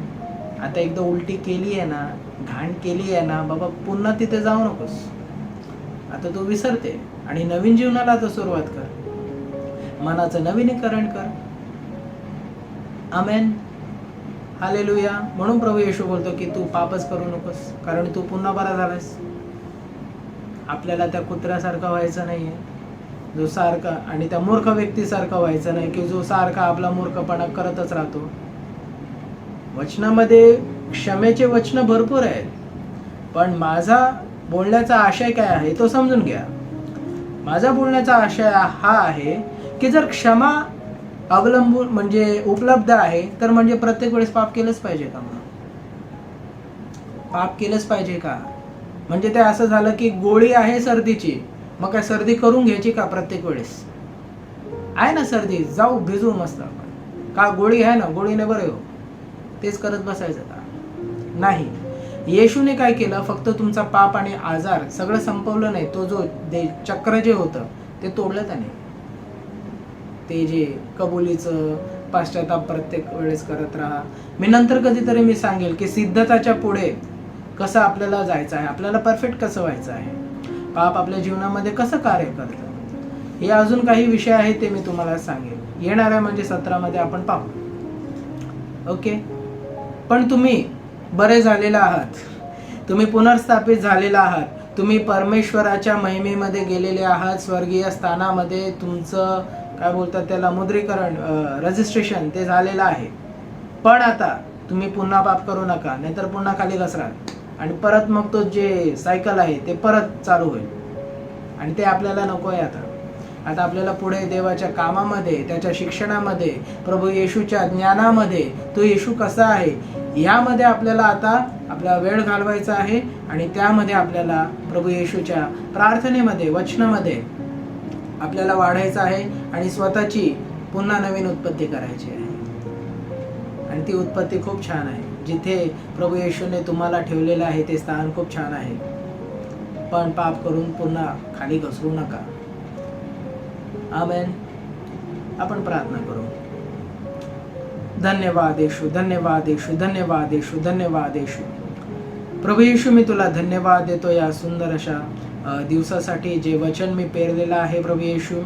आता एकदा उलटी केली आहे ना, घाण केली आहे ना बाबा, पुन्हा तिथे जाऊ नकोस. आता तू विसरते आणि नवीन जीवनाला आता सुरुवात कर, मनाचं नवीनीकरण कर. आमेन. हालेलुया. म्हणून प्रभू येशू बोलतो की तू पापच करू नकोस, कारण तू पुन्हा बरा झालास. आपल्याला त्या कुत्र्यासारखं व्हायचं नाहीये जो सारखा, आणि त्या मूर्ख व्यक्तीसारखं व्हायचं नाही की जो सारखा आपला मूर्खपणा करतच राहतो. वचनामध्ये क्षमेचे वचन भरपूर आहेत, पण माझा बोलण्याचा आशय काय आहे तो समजून घ्या. माझा बोलण्याचा आशय हा आहे की जर क्षमा अवलंबून म्हणजे उपलब्ध आहे तर म्हणजे प्रत्येक वेळेस पाप केलंच पाहिजे का? पाप केलंच पाहिजे का? म्हणजे ते असं झालं की गोळी आहे सर्दीची, मग काय सर्दी करून घ्यायची का प्रत्येक वेळेस? आहे ना सर्दी, जाऊ भिजू मस्त आपण, का गोळी आहे ना, गोळीने बरं हो, तेच करत बसायचं का? नाही. येशूने काय केलं, फक्त तुमचा पाप आणि आजार सगळं संपवलं नाही, तो जो चक्र जे होतं ते तोडलं त्याने. ते जे कबुलीचं पाश्चाताप प्रत्येक वेळेस करत राहा. मी नंतर कधीतरी मी सांगेल की सिद्धताच्या पुढे कसं आपल्याला जायचं आहे, आपल्याला परफेक्ट कसं व्हायचं आहे, पाप आपल्या जीवनामध्ये कसं कार्य करतं, हे अजून काही विषय आहेत ते मी तुम्हाला सांगेल येणाऱ्या म्हणजे सत्रामध्ये आपण पाहू. ओके. पण तुम्ही बरे झालेला आहात, तुम्ही पुनर्स्थापित झालेला आहात, तुम्ही परमेश्वराच्या महिमेमध्ये गेलेले आहात, स्वर्गीय स्थानामध्ये तुमचं काय बोलतात त्याला मुद्रीकरण, रजिस्ट्रेशन ते झालेलं आहे. पण आता तुम्ही पुन्हा पाप करू नका, नाहीतर पुन्हा खाली घसराल आणि परत मग तो जे सायकल आहे ते परत चालू होईल, आणि ते आपल्याला नको आहे. आता आपल्याला पुढे देवाच्या कामामध्ये, त्याच्या शिक्षणामध्ये, प्रभू येशूच्या ज्ञानामध्ये, तो येशू कसा आहे यामध्ये आपल्याला आता आपला वेळ घालवायचा आहे, आणि त्यामध्ये आपल्याला प्रभू येशूच्या प्रार्थनेमध्ये, वचनामध्ये आपल्याला वाढायचं आहे, आणि स्वतःची पुन्हा नवीन उत्पत्ती करायची आहे. आणि ती उत्पत्ती खूप छान आहे. जिथे प्रभू येशूने तुम्हाला ठेवलेलं आहे ते स्थान खूप छान आहे, पण पाप करून पुन्हा खाली घसरू नका. आमेन. आपण प्रार्थना करू. धन्यवाद येशू, धन्यवाद येशू, धन्यवाद येशू, धन्यवाद येशू. प्रभू येशू, मी तुला धन्यवाद देतो या सुंदर अशा दिवसासाठी, जे वचन मी पेरलेलं आहे प्रभू येशू,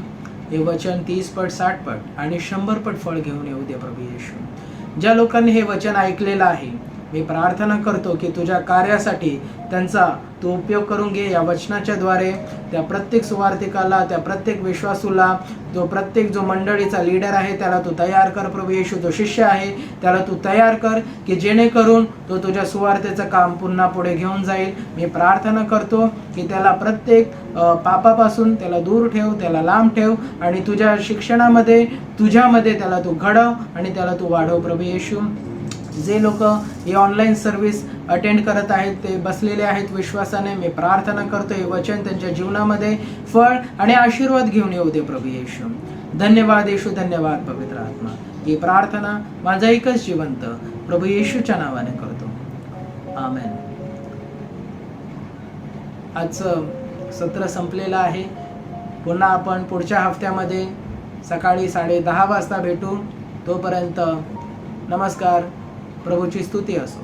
हे वचन 30 पट 60 पट आणि 100 पट फळ घेऊन येऊ दे प्रभू येशू. ज्या लोकांनी हे वचन ऐकलेलं आहे, मी प्रार्थना करतो की तुझ्या कार्यासाठी त्यांचा तू उपयोग करून घे. या वचनाच्या द्वारे त्या प्रत्येक सुवार्तिकाला, त्या प्रत्येक विश्वासूला, जो प्रत्येक जो मंडळीचा लीडर आहे त्याला तू तयार कर प्रभू येशू. जो शिष्य आहे त्याला तू तयार कर की जेणेकरून तो तुझ्या सुवार्तेचं काम पुन्हा पुढे घेऊन जाईल. मी प्रार्थना करतो की त्याला प्रत्येक पापापासून त्याला दूर ठेव, त्याला लांब ठेव, आणि तुझ्या शिक्षणामध्ये, तुझ्यामध्ये त्याला तू घडव आणि त्याला तू वाढव प्रभू येशू. जे लोक ही ऑनलाईन सर्व्हिस अटेंड करत आहेत, ते बसलेले आहेत विश्वासाने, मी प्रार्थना करतो हे वचन त्यांच्या जीवनामध्ये फळ आणि आशीर्वाद घेऊन येऊ दे प्रभू येशू. धन्यवाद येशू, धन्यवाद पवित्र आत्मा. ही प्रार्थना माझा एकच जिवंत प्रभू येशूच्या नावाने करतो. आमेन. आजचं सत्र संपलेलं आहे. पुन्हा आपण पुढच्या हफ्त्यामध्ये सकाळी 10:30 वाजता भेटू. तोपर्यंत नमस्कार. प्रभूची स्तुती असो.